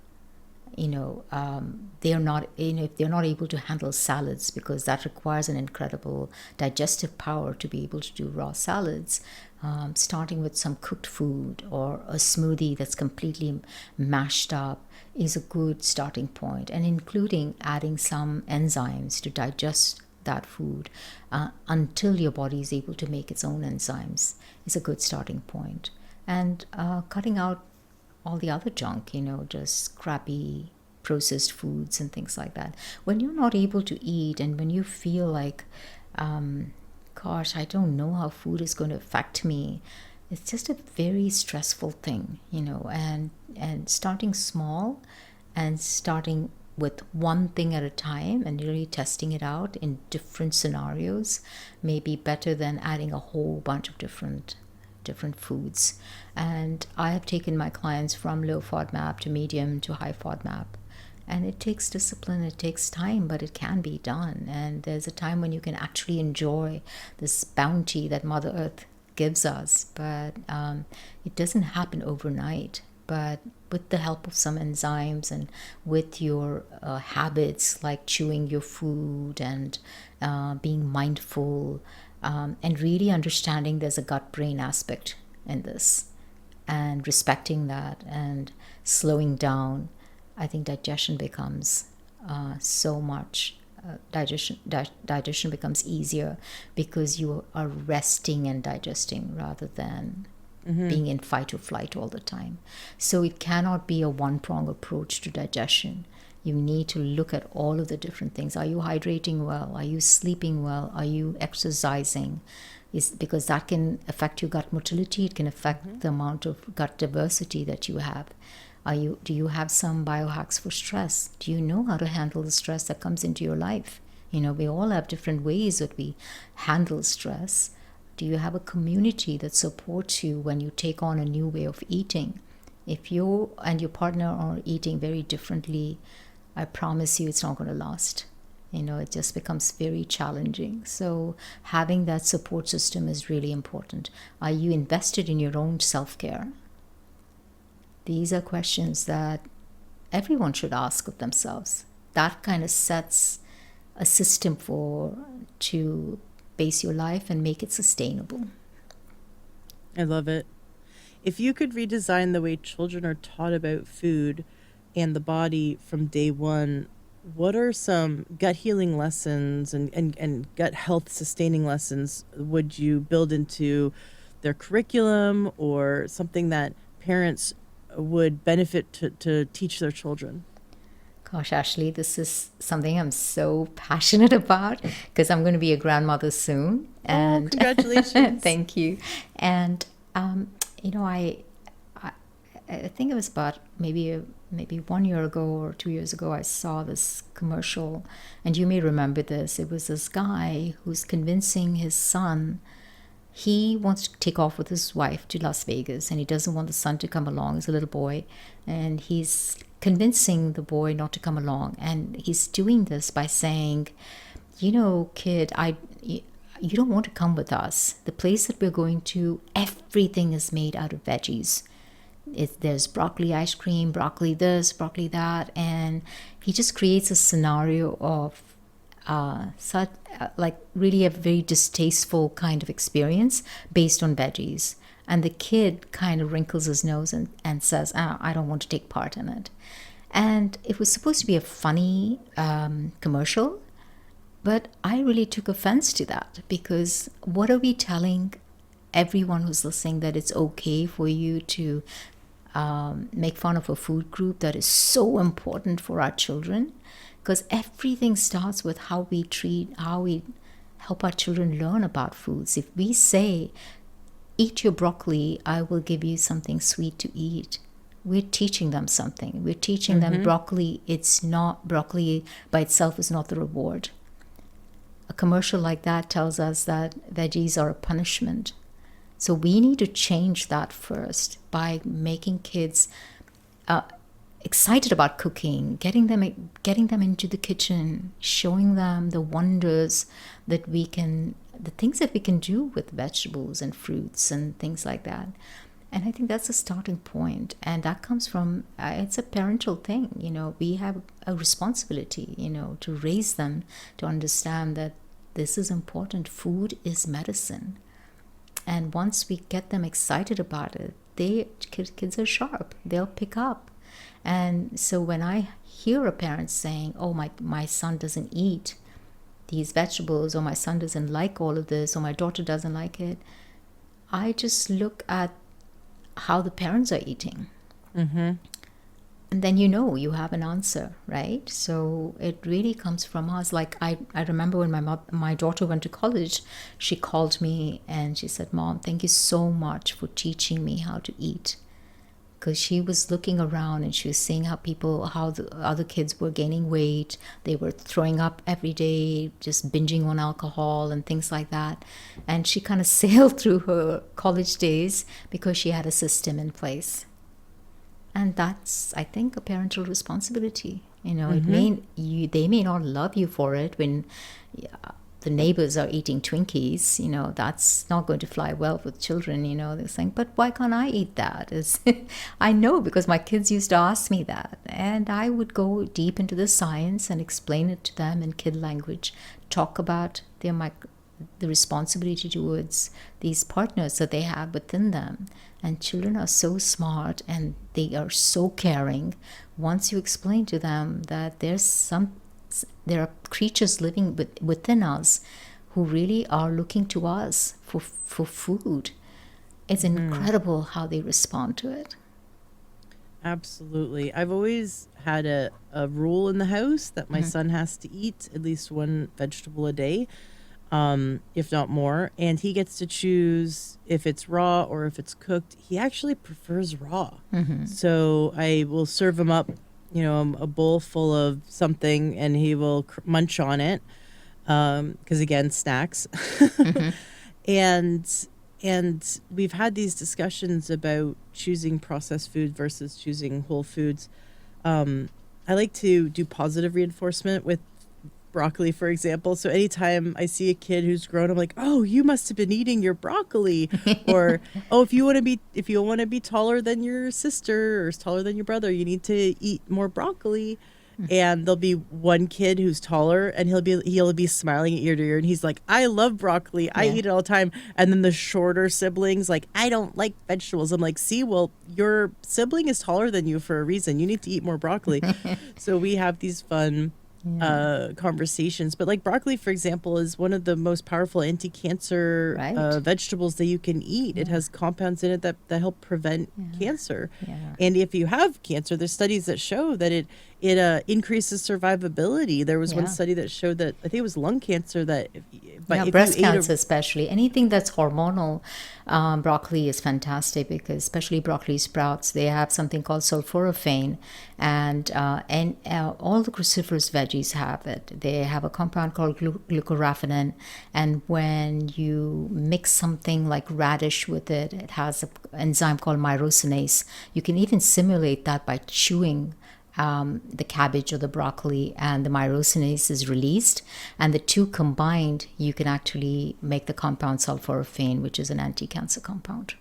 They're not, if they're not able to handle salads, because that requires an incredible digestive power to be able to do raw salads, starting with some cooked food or a smoothie that's completely mashed up is a good starting point, and including adding some enzymes to digest that food until your body is able to make its own enzymes is a good starting point. And cutting out all the other junk, just crappy processed foods and things like that. When you're not able to eat, and when you feel like, gosh, I don't know how food is going to affect me, it's just a very stressful thing, and starting small and starting with one thing at a time and really testing it out in different scenarios may be better than adding a whole bunch of different foods. And I have taken my clients from low FODMAP to medium to high FODMAP, and it takes discipline, it takes time, but it can be done. And there's a time when you can actually enjoy this bounty that Mother Earth gives us, but it doesn't happen overnight. But with the help of some enzymes and with your habits like chewing your food and being mindful, and really understanding there's a gut-brain aspect in this, and respecting that and slowing down, I think digestion becomes so much. Digestion becomes easier because you are resting and digesting rather than being in fight or flight all the time. So it cannot be a one-prong approach to digestion. You need to look at all of the different things. Are you hydrating well? Are you sleeping well? Are you exercising? Because that can affect your gut motility. It can affect the amount of gut diversity that you have. Do you have some biohacks for stress? Do you know how to handle the stress that comes into your life? We all have different ways that we handle stress. Do you have a community that supports you when you take on a new way of eating? If you and your partner are eating very differently, I promise you it's not going to last. It just becomes very challenging. So having that support system is really important. Are you invested in your own self-care? These are questions that everyone should ask of themselves. That kind of sets a system to base your life and make it sustainable. I love it. If you could redesign the way children are taught about food and the body from day one, what are some gut healing lessons and gut health sustaining lessons would you build into their curriculum, or something that parents would benefit to teach their children? Gosh, Ashley, this is something I'm so passionate about because I'm going to be a grandmother soon. And congratulations. Thank you. And I think it was about maybe 1 year ago or 2 years ago, I saw this commercial, and you may remember this. It was this guy who's convincing his son. He wants to take off with his wife to Las Vegas, and he doesn't want the son to come along. He's a little boy, and he's convincing the boy not to come along. And he's doing this by saying, kid, you don't want to come with us. The place that we're going to, everything is made out of veggies. There's broccoli ice cream, broccoli this, broccoli that, and he just creates a scenario of really a very distasteful kind of experience based on veggies. And the kid kind of wrinkles his nose and says, I don't want to take part in it. And it was supposed to be a funny commercial, but I really took offense to that, because what are we telling everyone who's listening, that it's okay for you to make fun of a food group that is so important for our children? Because everything starts with how we help our children learn about foods. If we say, eat your broccoli, I will give you something sweet to eat, we're teaching them something. We're teaching them broccoli by itself is not the reward. A commercial like that tells us that veggies are a punishment. So we need to change that first by making kids excited about cooking, getting them into the kitchen, showing them the wonders the things that we can do with vegetables and fruits and things like that. And I think that's a starting point, and that comes from it's a parental thing. We have a responsibility, to raise them to understand that this is important. Food is medicine. And once we get them excited about it, kids are sharp. They'll pick up. And so when I hear a parent saying, oh, my son doesn't eat these vegetables, or my son doesn't like all of this, or my daughter doesn't like it, I just look at how the parents are eating. And then you have an answer, right? So it really comes from us. Like I remember when my daughter went to college, she called me and she said, Mom, thank you so much for teaching me how to eat. Because she was looking around and she was seeing how the other kids were gaining weight. They were throwing up every day, just binging on alcohol and things like that. And she kind of sailed through her college days because she had a system in place. And that's, I think, a parental responsibility. They may not love you for it when the neighbors are eating Twinkies. That's not going to fly well with children. They're saying, but why can't I eat that? I know, because my kids used to ask me that. And I would go deep into the science and explain it to them in kid language, talk about the responsibility towards these partners that they have within them. And children are so smart and they are so caring. Once you explain to them that there are creatures living within us who really are looking to us for food, it's incredible how they respond to it. Absolutely. I've always had a rule in the house that my son has to eat at least one vegetable a day, if not more. And he gets to choose if it's raw or if it's cooked. He actually prefers raw. So I will serve him up, a bowl full of something and he will munch on it. Because again, snacks. and we've had these discussions about choosing processed food versus choosing whole foods. I like to do positive reinforcement with broccoli, for example. So anytime I see a kid who's grown, I'm like, "Oh, you must have been eating your broccoli," or "Oh, if you want to be taller than your sister or taller than your brother, you need to eat more broccoli." And there'll be one kid who's taller, and he'll be smiling ear to ear, and he's like, "I love broccoli. I Yeah. eat it all the time." And then the shorter siblings like, "I don't like vegetables." I'm like, "See, well, your sibling is taller than you for a reason. You need to eat more broccoli." So we have these fun conversations. But like broccoli, for example, is one of the most powerful anti-cancer Right. vegetables that you can eat. It has compounds in it that help prevent cancer. Yeah. And if you have cancer, there's studies that show that it increases survivability. There was one Yeah. study that showed that I think it was lung cancer that Yeah, if you breast ate cancer especially. Anything that's hormonal, broccoli is fantastic because especially broccoli sprouts, they have something called sulforaphane, and all the cruciferous veggies have it. They have a compound called glucoraphanin, and when you mix something like radish with it, it has an enzyme called myrosinase. You can even simulate that by chewing the cabbage or the broccoli, and the myrosinase is released, and the two combined, you can actually make the compound sulforaphane, which is an anti-cancer compound.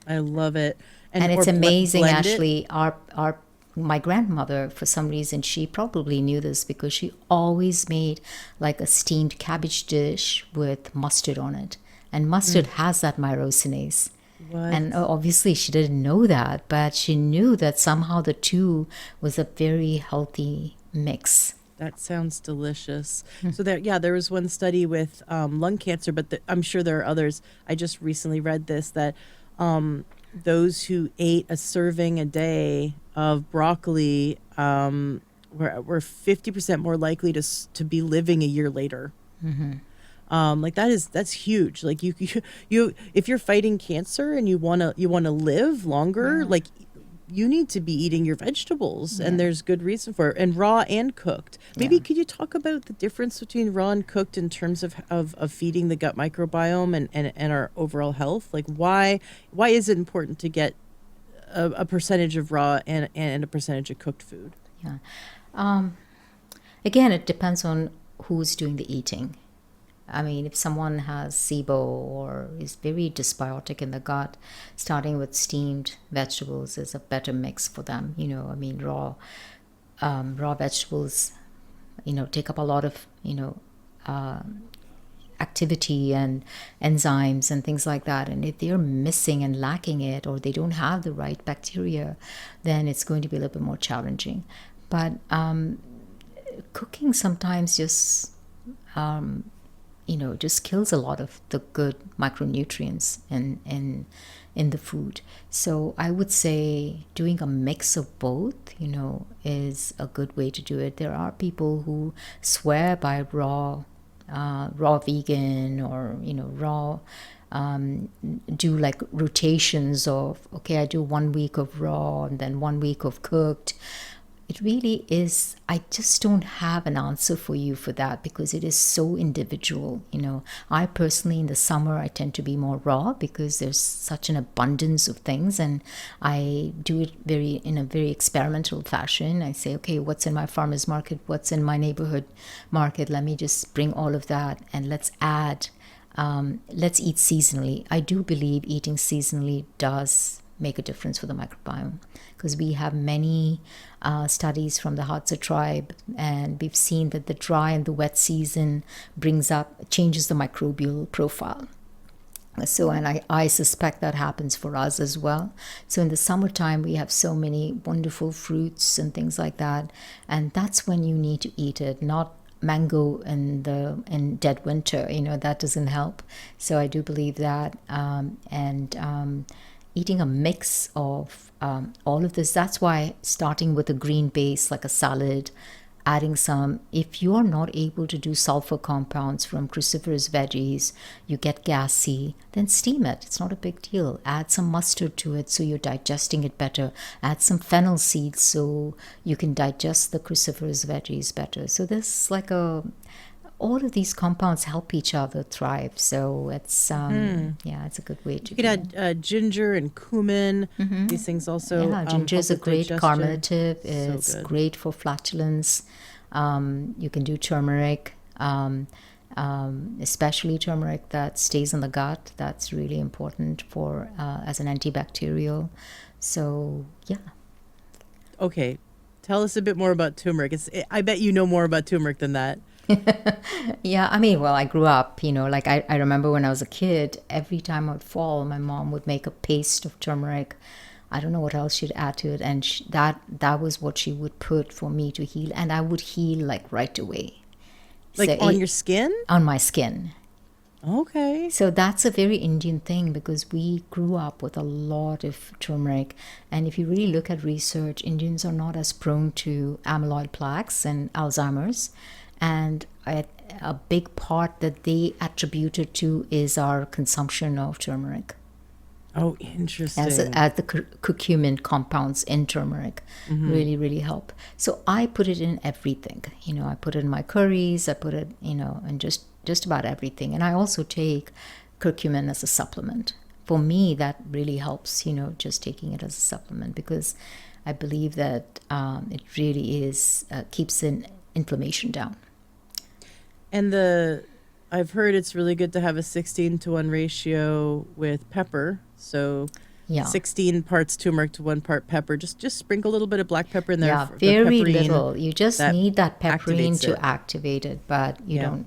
I love it. And or it's amazing, blend it. actually. Our my grandmother, for some reason, she probably knew this because she always made like a steamed cabbage dish with mustard on it, and mustard has that myrosinase. What? And obviously, she didn't know that, but she knew that somehow the two was a very healthy mix. That sounds delicious. So there was one study with lung cancer, but I'm sure there are others. I just recently read this that those who ate a serving a day of broccoli were 50% more likely to be living a year later. Like that's huge. Like you if you're fighting cancer and you wanna live longer, like you need to be eating your vegetables, and there's good reason for it, and raw and cooked. Maybe could you talk about the difference between raw and cooked in terms of feeding the gut microbiome and our overall health? Like why is it important to get a percentage of raw and a percentage of cooked food? Yeah. Again, it depends on who's doing the eating. I mean, if someone has SIBO or is very dysbiotic in the gut, starting with steamed vegetables is a better mix for them. I mean, raw vegetables, take up a lot of, activity and enzymes and things like that. And if they're missing and lacking it, or they don't have the right bacteria, then it's going to be a little bit more challenging. But cooking sometimes just just kills a lot of the good micronutrients in the food. So I would say doing a mix of both, is a good way to do it. There are people who swear by raw vegan, or raw, do like rotations of, okay, I do 1 week of raw and then 1 week of cooked. It really is, I just don't have an answer for you for that because it is so individual. I personally, in the summer, I tend to be more raw because there's such an abundance of things, and I do it in a very experimental fashion. I say, okay, what's in my farmer's market, what's in my neighborhood market, let me just bring all of that and let's eat seasonally. I do believe eating seasonally does make a difference for the microbiome, because we have many studies from the Hadza tribe, and we've seen that the dry and the wet season changes the microbial profile. So, and I suspect that happens for us as well. So in the summertime, we have so many wonderful fruits and things like that, and that's when you need to eat it, not mango in dead winter. That doesn't help. So I do believe that, eating a mix of all of this. That's why starting with a green base like a salad, adding some, if you are not able to do sulfur compounds from cruciferous veggies, you get gassy, then steam it. It's not a big deal. Add some mustard to it so you're digesting it better. Add some fennel seeds so you can digest the cruciferous veggies better. So there's like all of these compounds help each other thrive. So it's it's a good way to You could add ginger and cumin. These things also ginger is a help with great digestion. carminative. It's good. great for flatulence. You can do turmeric, especially turmeric that stays in the gut. That's really important for as an antibacterial. So yeah. Okay, tell us a bit more about turmeric. I bet you know more about turmeric than that. Yeah, I mean, well, I grew up, like I remember when I was a kid, every time I would fall, my mom would make a paste of turmeric. I don't know what else she'd add to it. And that was what she would put for me to heal. And I would heal like right away. Like on your skin? On my skin. Okay. So that's a very Indian thing because we grew up with a lot of turmeric. And if you really look at research, Indians are not as prone to amyloid plaques and Alzheimer's. And a big part that they attributed to is our consumption of turmeric. Oh, interesting. As the curcumin compounds in turmeric really, really help. So I put it in everything. I put it in my curries. I put it, in just about everything. And I also take curcumin as a supplement. For me, that really helps, just taking it as a supplement because I believe that it really is keeps inflammation down. And I've heard it's really good to have a 16:1 ratio with pepper. So 16 parts turmeric to 1 part pepper. Just sprinkle a little bit of black pepper in there. Yeah, very little. You just need that pepperine to activate it, but you don't,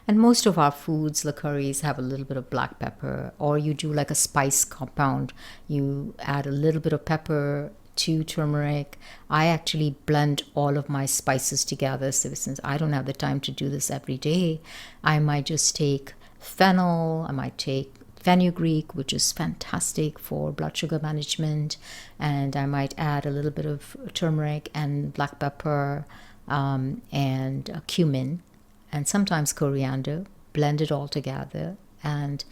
And most of our foods, the curries, have a little bit of black pepper, or you do like a spice compound. You add a little bit of pepper to turmeric. I actually blend all of my spices together. So since I don't have the time to do this every day, I might just take fennel, I might take fenugreek, which is fantastic for blood sugar management, and I might add a little bit of turmeric and black pepper and cumin and sometimes coriander, blend it all together and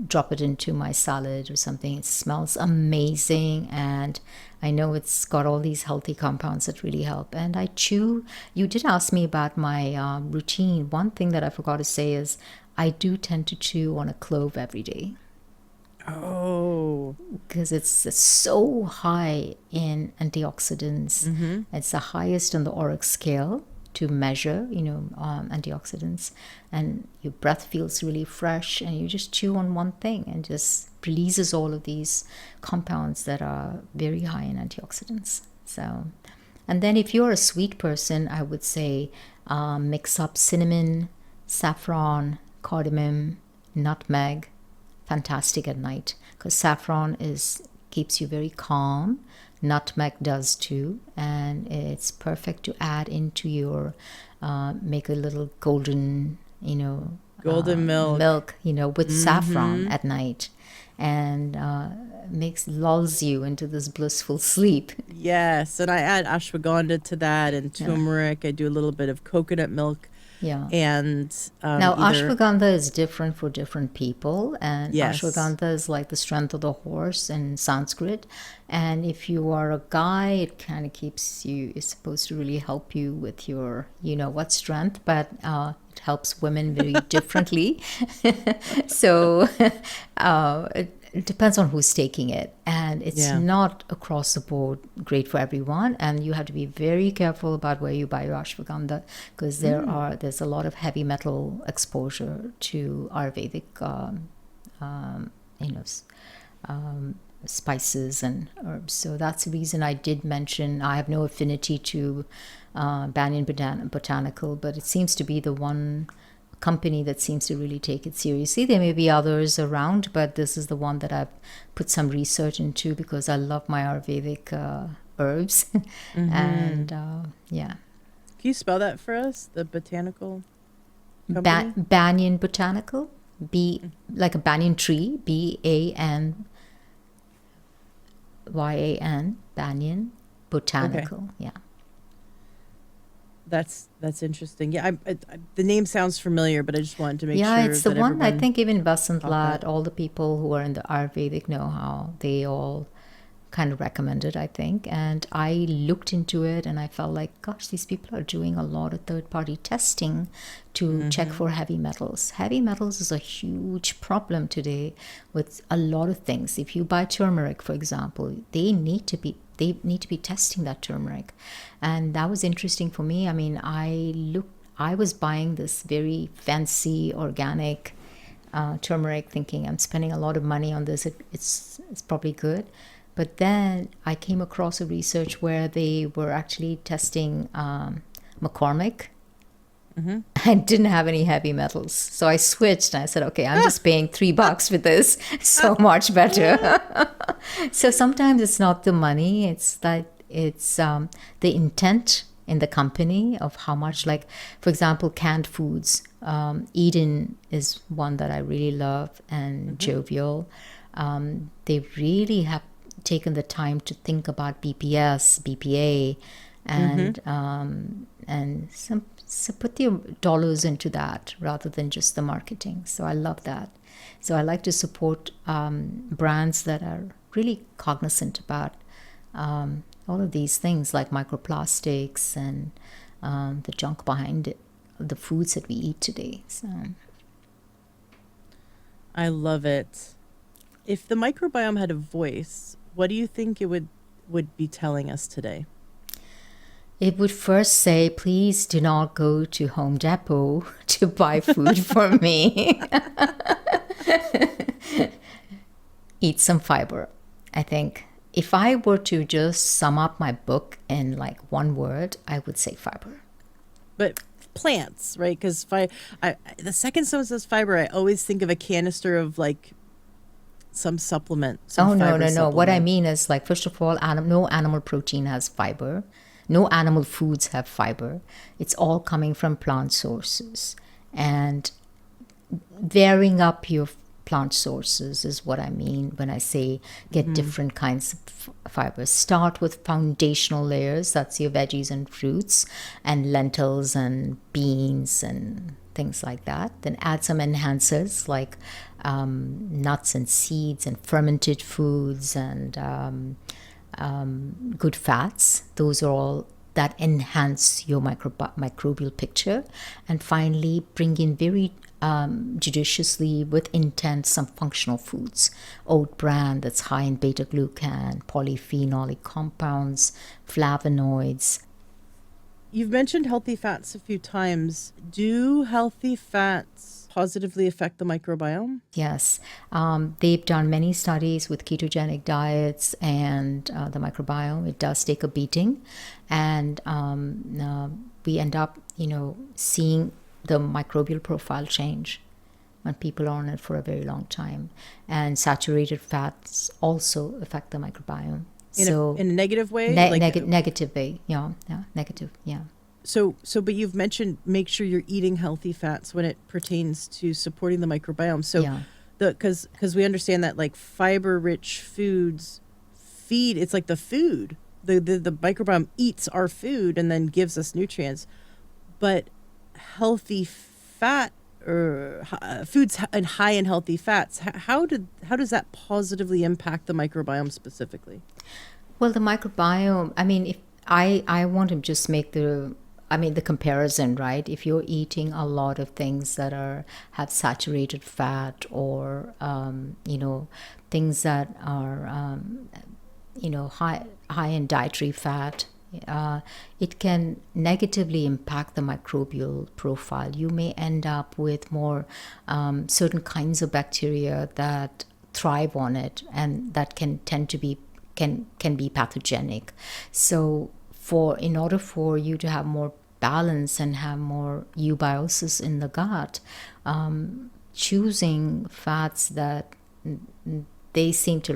drop it into my salad or something. It smells amazing, and I know it's got all these healthy compounds that really help. And I chew. You did ask me about my routine. One thing that I forgot to say is I do tend to chew on a clove every day. Oh. Because it's so high in antioxidants. It's the highest on the ORAC scale to measure, antioxidants, and your breath feels really fresh, and you just chew on one thing and just releases all of these compounds that are very high in antioxidants. So, and then if you're a sweet person, I would say mix up cinnamon, saffron, cardamom, nutmeg. Fantastic at night because saffron keeps you very calm. Nutmeg does too, and it's perfect to add into your make a little golden milk with saffron at night, and lulls you into this blissful sleep. Yes, and I add ashwagandha to that and turmeric. I do a little bit of coconut milk. Yeah. And now ashwagandha is different for different people, and ashwagandha is like the strength of the horse in Sanskrit. And if you are a guy, it kind of it's supposed to really help you with your, what strength, but it helps women very differently. So it depends on who's taking it, and it's not across the board great for everyone, and you have to be very careful about where you buy your ashwagandha because there's a lot of heavy metal exposure to Ayurvedic spices and herbs. So that's the reason I did mention I have no affinity to Banyan Botanical, but it seems to be the one company that seems to really take it seriously. There may be others around, but this is the one that I've put some research into because I love my Ayurvedic herbs. And Can you spell that for us? The botanical company? Banyan Botanical, like a banyan tree, BAN Y-A-N, Banyan, Botanical. Yeah. That's interesting. Yeah, the name sounds familiar, but I just wanted to make Yeah, sure it's the that one, I everyone think even Vasant caught Lad, that. all the people who are in the Ayurvedic know-how, they all kind of recommended, I think. And I looked into it and I felt like, gosh, these people are doing a lot of third-party testing to check for heavy metals. Heavy metals is a huge problem today with a lot of things. If you buy turmeric, for example, they need to be testing that turmeric. And that was interesting for me. I mean, I was buying this very fancy organic turmeric, thinking I'm spending a lot of money on this. It's probably good, but then I came across a research where they were actually testing McCormick. And didn't have any heavy metals, so I switched and I said, okay, I'm just paying $3 for this. So much better. So sometimes it's not the money, it's that it's the intent in the company of how much, like for example, canned foods. Eden is one that I really love, and Jovial. They really have taken the time to think about BPS, BPA, and some, so put their dollars into that rather than just the marketing. So I love that. So I like to support brands that are really cognizant about all of these things like microplastics and the junk behind it, the foods that we eat today. So I love it. If the microbiome had a voice, what do you think it would be telling us today? it would first say, please do not go to Home Depot to buy food for me. Eat some fiber. I think if I were to just sum up my book in like one word, I would say fiber. But plants, right? Because the second someone says fiber, I always think of a canister of like some supplement. Some Oh, no, fiber no, no. What I supplement. mean is, like, first of all, no animal protein has fiber. No animal foods have fiber. It's all coming from plant sources. And varying up your plant sources is what I mean when I say get different kinds of fibers. Start with foundational layers, that's your veggies and fruits, and lentils and beans and things like that. Then add some enhancers like nuts and seeds and fermented foods and good fats. Those are all that enhance your microbial picture. And finally, bring in very judiciously, with intent, some functional foods. Oat bran that's high in beta glucan, polyphenolic compounds, flavonoids. You've mentioned healthy fats a few times. Do healthy fats positively affect the microbiome? Yes, they've done many studies with ketogenic diets and the microbiome. It does take a beating, and we end up, seeing the microbial profile change when people are on it for a very long time. And saturated fats also affect the microbiome. In a negative way? Negative way, yeah, negative, yeah. So, but you've mentioned make sure you're eating healthy fats when it pertains to supporting the microbiome. So, Yeah. because we understand that like fiber-rich foods it's like the food. The microbiome eats our food and then gives us nutrients. But healthy fat or foods and high in healthy fats, how does that positively impact the microbiome specifically? Well, the microbiome, I mean, if I want to just make the comparison, right? If you're eating a lot of things that have saturated fat or, things that are, high in dietary fat, it can negatively impact the microbial profile. You may end up with more certain kinds of bacteria that thrive on it, and that can tend to be can be pathogenic. So in order for you to have more balance and have more eubiosis in the gut, choosing fats that they seem to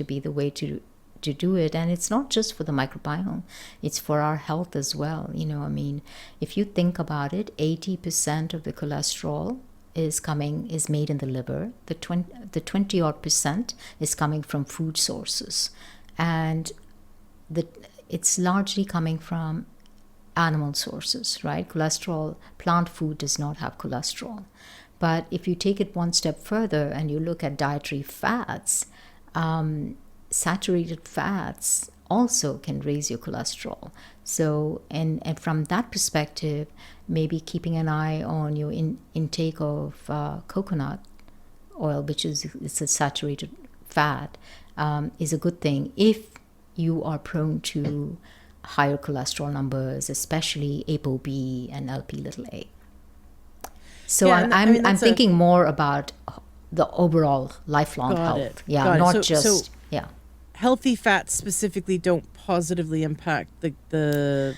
be the way to do it. And it's not just for the microbiome, it's for our health as well. If you think about it, 80% of the cholesterol is made in the liver. The 20 odd percent is coming from food sources, and it's largely coming from animal sources, right? Cholesterol, plant food does not have cholesterol. But if you take it one step further and you look at dietary fats, saturated fats also can raise your cholesterol. So, and from that perspective, maybe keeping an eye on your intake of coconut oil, which it's a saturated fat, is a good thing if you are prone to higher cholesterol numbers, especially ApoB and LP little a. So Yeah, I'm thinking more about the overall lifelong Got health. it. Yeah, Got it. not So just yeah. healthy fats specifically don't positively impact the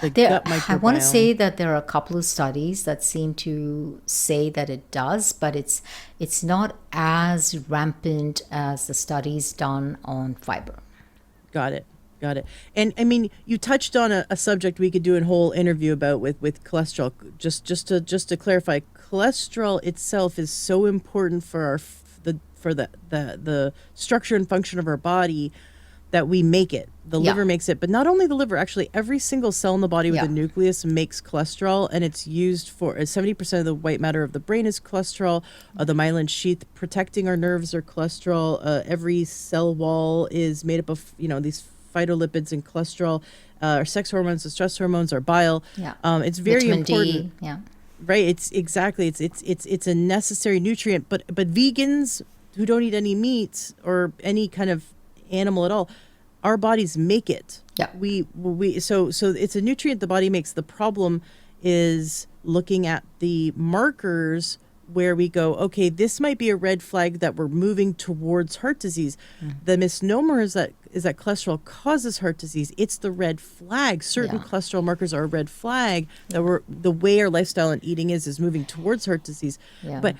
There, gut microbiome. I want to say that there are a couple of studies that seem to say that it does, but it's not as rampant as the studies done on fiber. Got it. Got it. And I mean, you touched on a subject we could do a whole interview about with cholesterol. Just to clarify, cholesterol itself is so important for the structure and function of our body that we make it. The liver makes it, but not only the liver, actually every single cell in the body with a nucleus makes cholesterol, and it's used for 70% of the white matter of the brain is cholesterol. The myelin sheath protecting our nerves are cholesterol. Every cell wall is made up of these phytolipids and cholesterol. Our sex hormones, the stress hormones, our bile. Yeah. It's very Vitamin important. D. Yeah. Right. It's a necessary nutrient. But vegans who don't eat any meat or any kind of animal at all, our bodies make it. Yeah. So it's a nutrient the body makes. The problem is looking at the markers where we go, okay, this might be a red flag that we're moving towards heart disease. The misnomer is that cholesterol causes heart disease. It's the red flag. Certain cholesterol markers are a red flag that the way our lifestyle and eating is moving towards heart disease. Yeah. But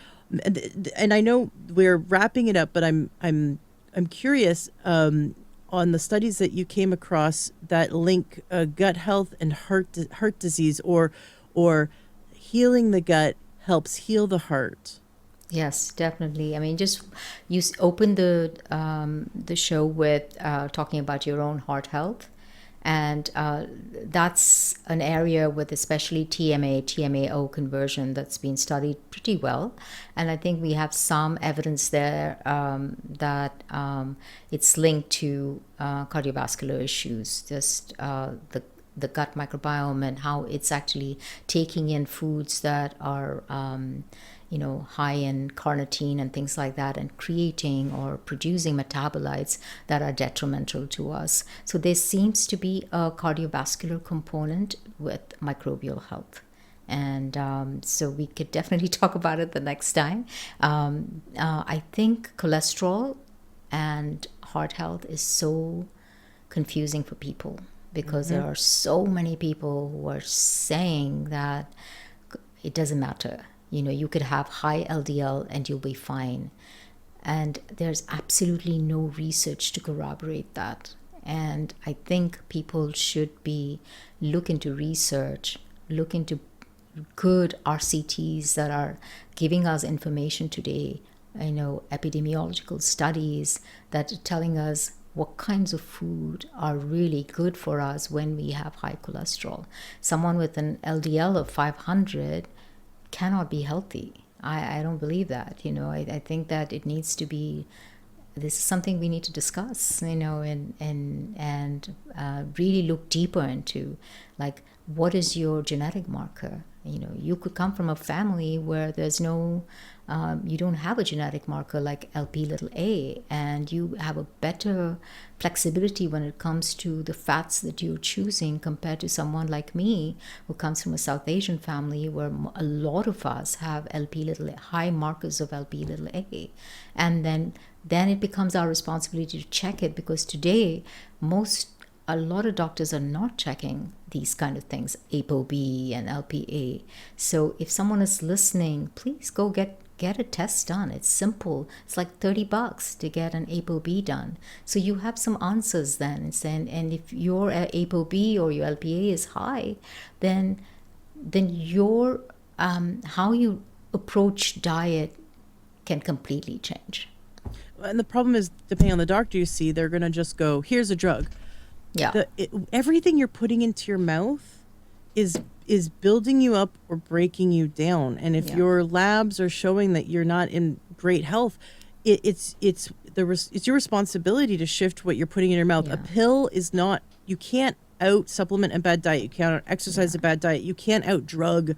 and I know we're wrapping it up, but I'm curious on the studies that you came across that link gut health and heart disease, or healing the gut helps heal the heart. Yes, definitely. I mean, just you open the show with talking about your own heart health, and that's an area with especially TMAO conversion that's been studied pretty well, and I think we have some evidence there that it's linked to cardiovascular issues, just the gut microbiome and how it's actually taking in foods that are high in carnitine and things like that, and creating or producing metabolites that are detrimental to us. So there seems to be a cardiovascular component with microbial health. And so we could definitely talk about it the next time. I think cholesterol and heart health is so confusing for people, because there are so many people who are saying that it doesn't matter. You could have high LDL and you'll be fine. And there's absolutely no research to corroborate that. And I think people should look into research, look into good RCTs that are giving us information today, epidemiological studies that are telling us what kinds of food are really good for us when we have high cholesterol. Someone with an LDL of 500 cannot be healthy. I don't believe that. I think that it needs to be, this is something we need to discuss, and really look deeper into, like, what is your genetic marker? You could come from a family where there's no, you don't have a genetic marker like LP little a, and you have a better flexibility when it comes to the fats that you're choosing compared to someone like me who comes from a South Asian family where a lot of us have high markers of LP little a, and then it becomes our responsibility to check it, because today a lot of doctors are not checking these kind of things, ApoB and LPA. So if someone is listening, please go get a test done. It's simple. It's like $30 to get an ApoB done. So you have some answers then. And if your ApoB or your LPA is high, then your how you approach diet can completely change. And the problem is, depending on the doctor you see, they're going to just go, here's a drug. Yeah. Everything you're putting into your mouth is building you up or breaking you down. And if your labs are showing that you're not in great health, it's your responsibility to shift what you're putting in your mouth. A pill is not, you can't out supplement a bad diet. You can't out exercise a bad diet. You can't out drug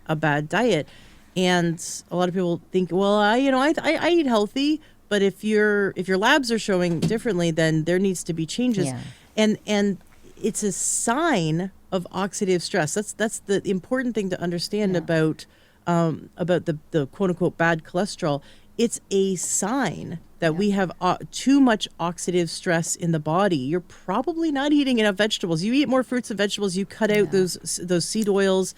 a bad diet. And a lot of people think, well, I eat healthy, but if your labs are showing differently, then there needs to be changes. Yeah. And it's a sign of oxidative stress. That's the important thing to understand about the quote unquote bad cholesterol. It's a sign that we have too much oxidative stress in the body. You're probably not eating enough vegetables. You eat more fruits and vegetables. You cut out those seed oils,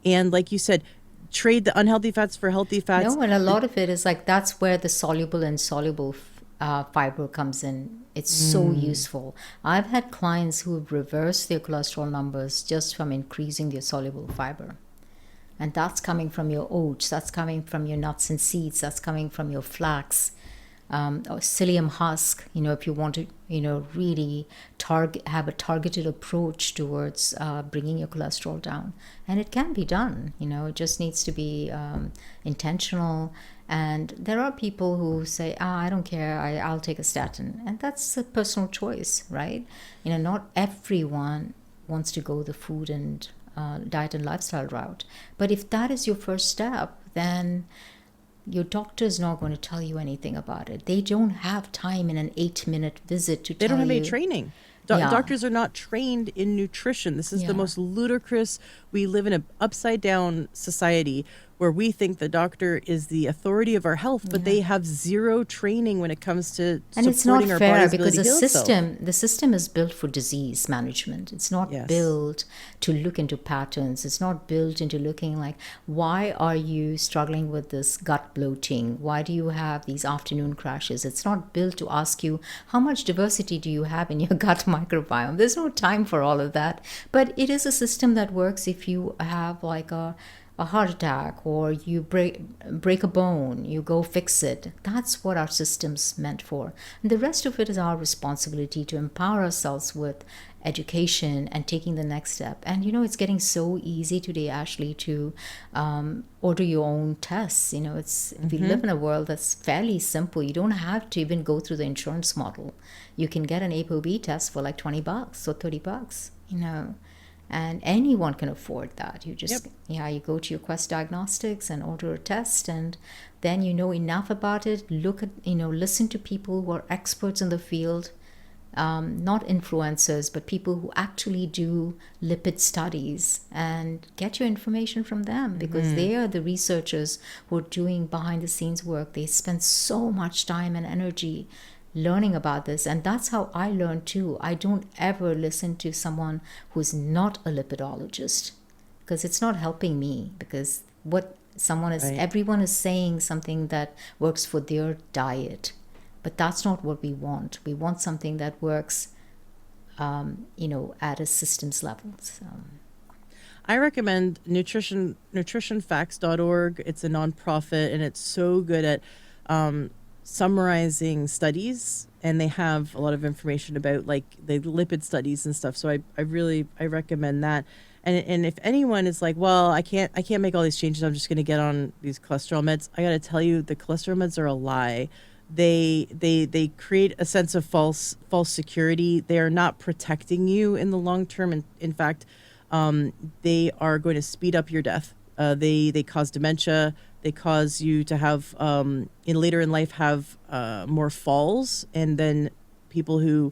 and like you said, trade the unhealthy fats for healthy fats. No, and a lot of it is like that's where the soluble and insoluble fiber comes in. It's so useful. I've had clients who have reversed their cholesterol numbers just from increasing their soluble fiber. And that's coming from your oats, that's coming from your nuts and seeds, that's coming from your flax, or psyllium husk. If you want to, really have a targeted approach towards bringing your cholesterol down. And it can be done, it just needs to be intentional. And there are people who say, I don't care, I'll take a statin. And that's a personal choice, right? Not everyone wants to go the food and diet and lifestyle route. But if that is your first step, then your doctor is not going to tell you anything about it. They don't have time in an 8-minute visit to tell you. They don't have any training. Doctors are not trained in nutrition. This is the most ludicrous. We live in an upside down society where we think the doctor is the authority of our health, but they have zero training when it comes to and it's supporting not our fair body's because ability to heal itself. the system is built for disease management. It's not built to look into patterns. It's not built into looking like, why are you struggling with this gut bloating? Why do you have these afternoon crashes? It's not built to ask you, how much diversity do you have in your gut microbiome? There's no time for all of that. But it is a system that works if you have like a heart attack or you break a bone, you go fix it. That's what our system's meant for. And the rest of it is our responsibility to empower ourselves with education and taking the next step. And it's getting so easy today, Ashley, to order your own tests. We live in a world that's fairly simple. You don't have to even go through the insurance model. You can get an ApoB test for like $20 or $30, and anyone can afford that. You just you go to your Quest Diagnostics and order a test, and then you know enough about it. Look at listen to people who are experts in the field, not influencers, but people who actually do lipid studies, and get your information from them, because they are the researchers who are doing behind the scenes work. They spend so much time and energy learning about this, and that's how I learned too. I don't ever listen to someone who's not a lipidologist, because it's not helping me, because what someone is everyone is saying something that works for their diet, but that's not what we want. We want something that works at a systems level. So I recommend nutritionfacts.org. It's a nonprofit, and it's so good at summarizing studies, and they have a lot of information about like the lipid studies and stuff. So I recommend that. And if anyone is like, well, I can't make all these changes, I'm just going to get on these cholesterol meds, I got to tell you, the cholesterol meds are a lie. They create a sense of false security. They are not protecting you in the long term, and in fact, they are going to speed up your death. They cause dementia. They cause you to have, later in life, have more falls, and then people who,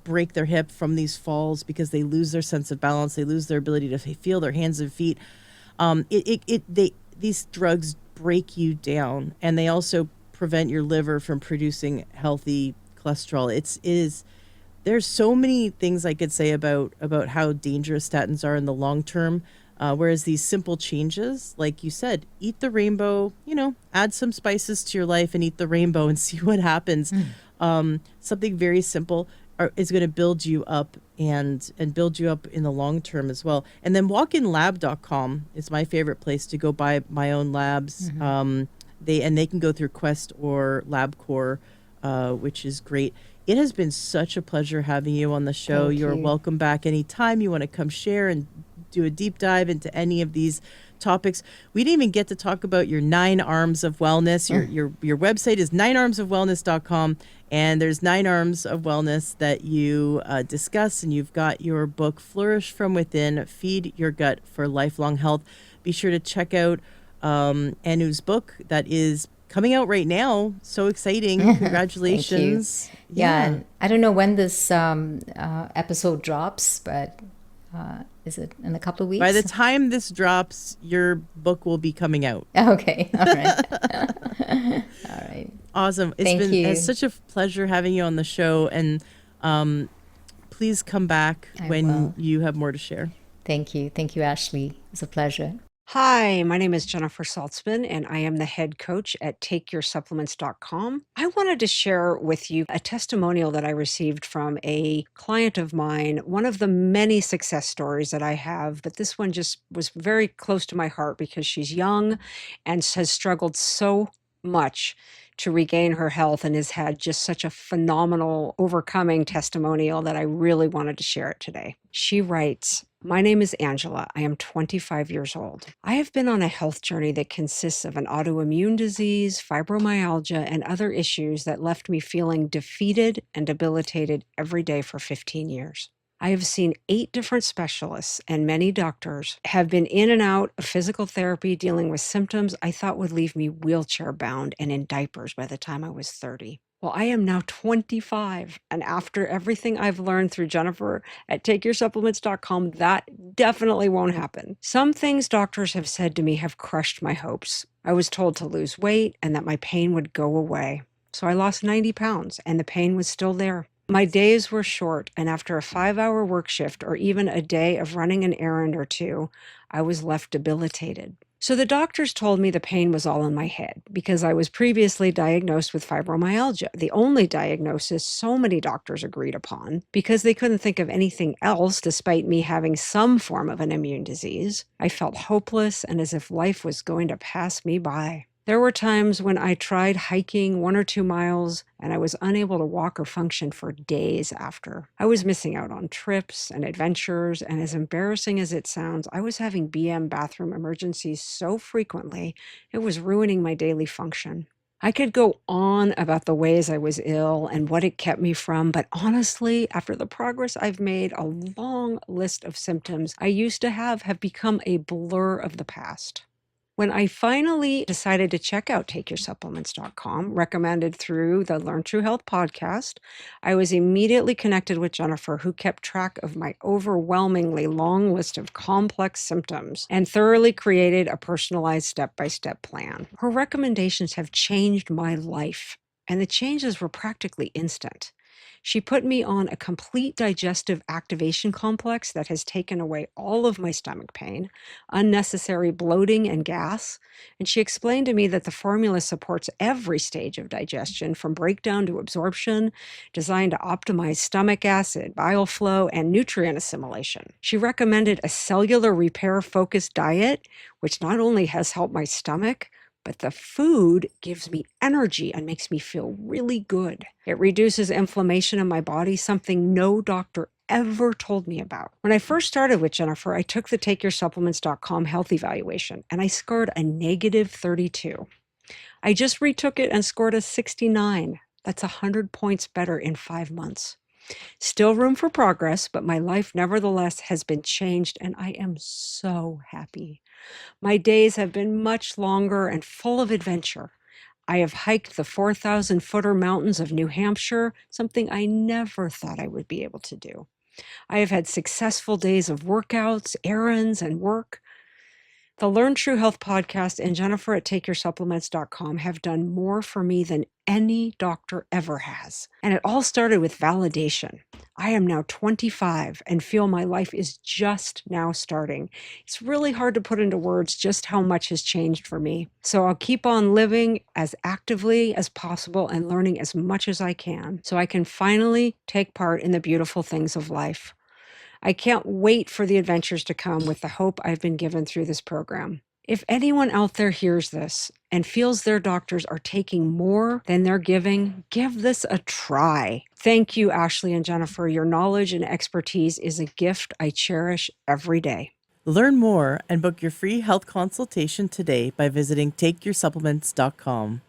break their hip from these falls because they lose their sense of balance, they lose their ability to feel their hands and feet. These drugs break you down, and they also prevent your liver from producing healthy cholesterol. There's so many things I could say about how dangerous statins are in the long term. Whereas these simple changes, like you said, eat the rainbow, add some spices to your life and eat the rainbow and see what happens. Something very simple. is going to build you up and build you up in the long term as well. And then walkinlab.com is my favorite place to go buy my own labs. They can go through Quest or LabCorp, which is great. It has been such a pleasure having you on the show. Thank You're you. welcome back anytime you want to come share and do a deep dive into any of these topics. We didn't even get to talk about your 9 arms of wellness. Your website is 9armsofwellness.com, and there's 9 arms of wellness that you discuss, and you've got your book Flourish from Within, Feed Your Gut for Lifelong Health. Be sure to check out Anu's book that is coming out right now. So exciting. Congratulations. Thank you. Yeah, and I don't know when this episode drops, but is it in a couple of weeks? By the time this drops, your book will be coming out. Okay. All right. All right. Awesome. It's such a pleasure having you on the show, and please come back when you have more to share. Thank you. Thank you, Ashley. It's a pleasure. Hi, my name is Jennifer Saltzman, and I am the head coach at TakeYourSupplements.com. I wanted to share with you a testimonial that I received from a client of mine, one of the many success stories that I have, but this one just was very close to my heart because she's young and has struggled so much to regain her health and has had just such a phenomenal overcoming testimonial that I really wanted to share it today. She writes, "My name is Angela. I am 25 years old. I have been on a health journey that consists of an autoimmune disease, fibromyalgia, and other issues that left me feeling defeated and debilitated every day for 15 years. I have seen 8 different specialists, and many doctors have been in and out of physical therapy dealing with symptoms I thought would leave me wheelchair bound and in diapers by the time I was 30. Well, I am now 25, and after everything I've learned through Jennifer at TakeYourSupplements.com, that definitely won't happen. Some things doctors have said to me have crushed my hopes. I was told to lose weight and that my pain would go away. So I lost 90 pounds, and the pain was still there. My days were short, and after a 5-hour work shift or even a day of running an errand or two, I was left debilitated. So the doctors told me the pain was all in my head because I was previously diagnosed with fibromyalgia, the only diagnosis so many doctors agreed upon because they couldn't think of anything else despite me having some form of an immune disease. I felt hopeless and as if life was going to pass me by. There were times when I tried hiking 1 or 2 miles and I was unable to walk or function for days after. I was missing out on trips and adventures, and as embarrassing as it sounds, I was having BM bathroom emergencies so frequently, it was ruining my daily function. I could go on about the ways I was ill and what it kept me from, but honestly, after the progress I've made, a long list of symptoms I used to have become a blur of the past. When I finally decided to check out TakeYourSupplements.com, recommended through the Learn True Health podcast, I was immediately connected with Jennifer, who kept track of my overwhelmingly long list of complex symptoms and thoroughly created a personalized step-by-step plan. Her recommendations have changed my life, and the changes were practically instant. She put me on a complete digestive activation complex that has taken away all of my stomach pain, unnecessary bloating and gas, and she explained to me that the formula supports every stage of digestion from breakdown to absorption, designed to optimize stomach acid, bile flow, and nutrient assimilation. She recommended a cellular repair-focused diet, which not only has helped my stomach, but the food gives me energy and makes me feel really good. It reduces inflammation in my body, something no doctor ever told me about. When I first started with Jennifer, I took the TakeYourSupplements.com health evaluation, and I scored a negative 32. I just retook it and scored a 69. That's 100 points better in 5 months. Still room for progress, but my life nevertheless has been changed, and I am so happy. My days have been much longer and full of adventure. I have hiked the 4,000-footer mountains of New Hampshire, something I never thought I would be able to do. I have had successful days of workouts, errands, and work. The Learn True Health podcast and Jennifer at TakeYourSupplements.com have done more for me than any doctor ever has. And it all started with validation. I am now 25 and feel my life is just now starting. It's really hard to put into words just how much has changed for me. So I'll keep on living as actively as possible and learning as much as I can so I can finally take part in the beautiful things of life. I can't wait for the adventures to come with the hope I've been given through this program. If anyone out there hears this and feels their doctors are taking more than they're giving, give this a try. Thank you, Ashley and Jennifer. Your knowledge and expertise is a gift I cherish every day. Learn more and book your free health consultation today by visiting takeyoursupplements.com.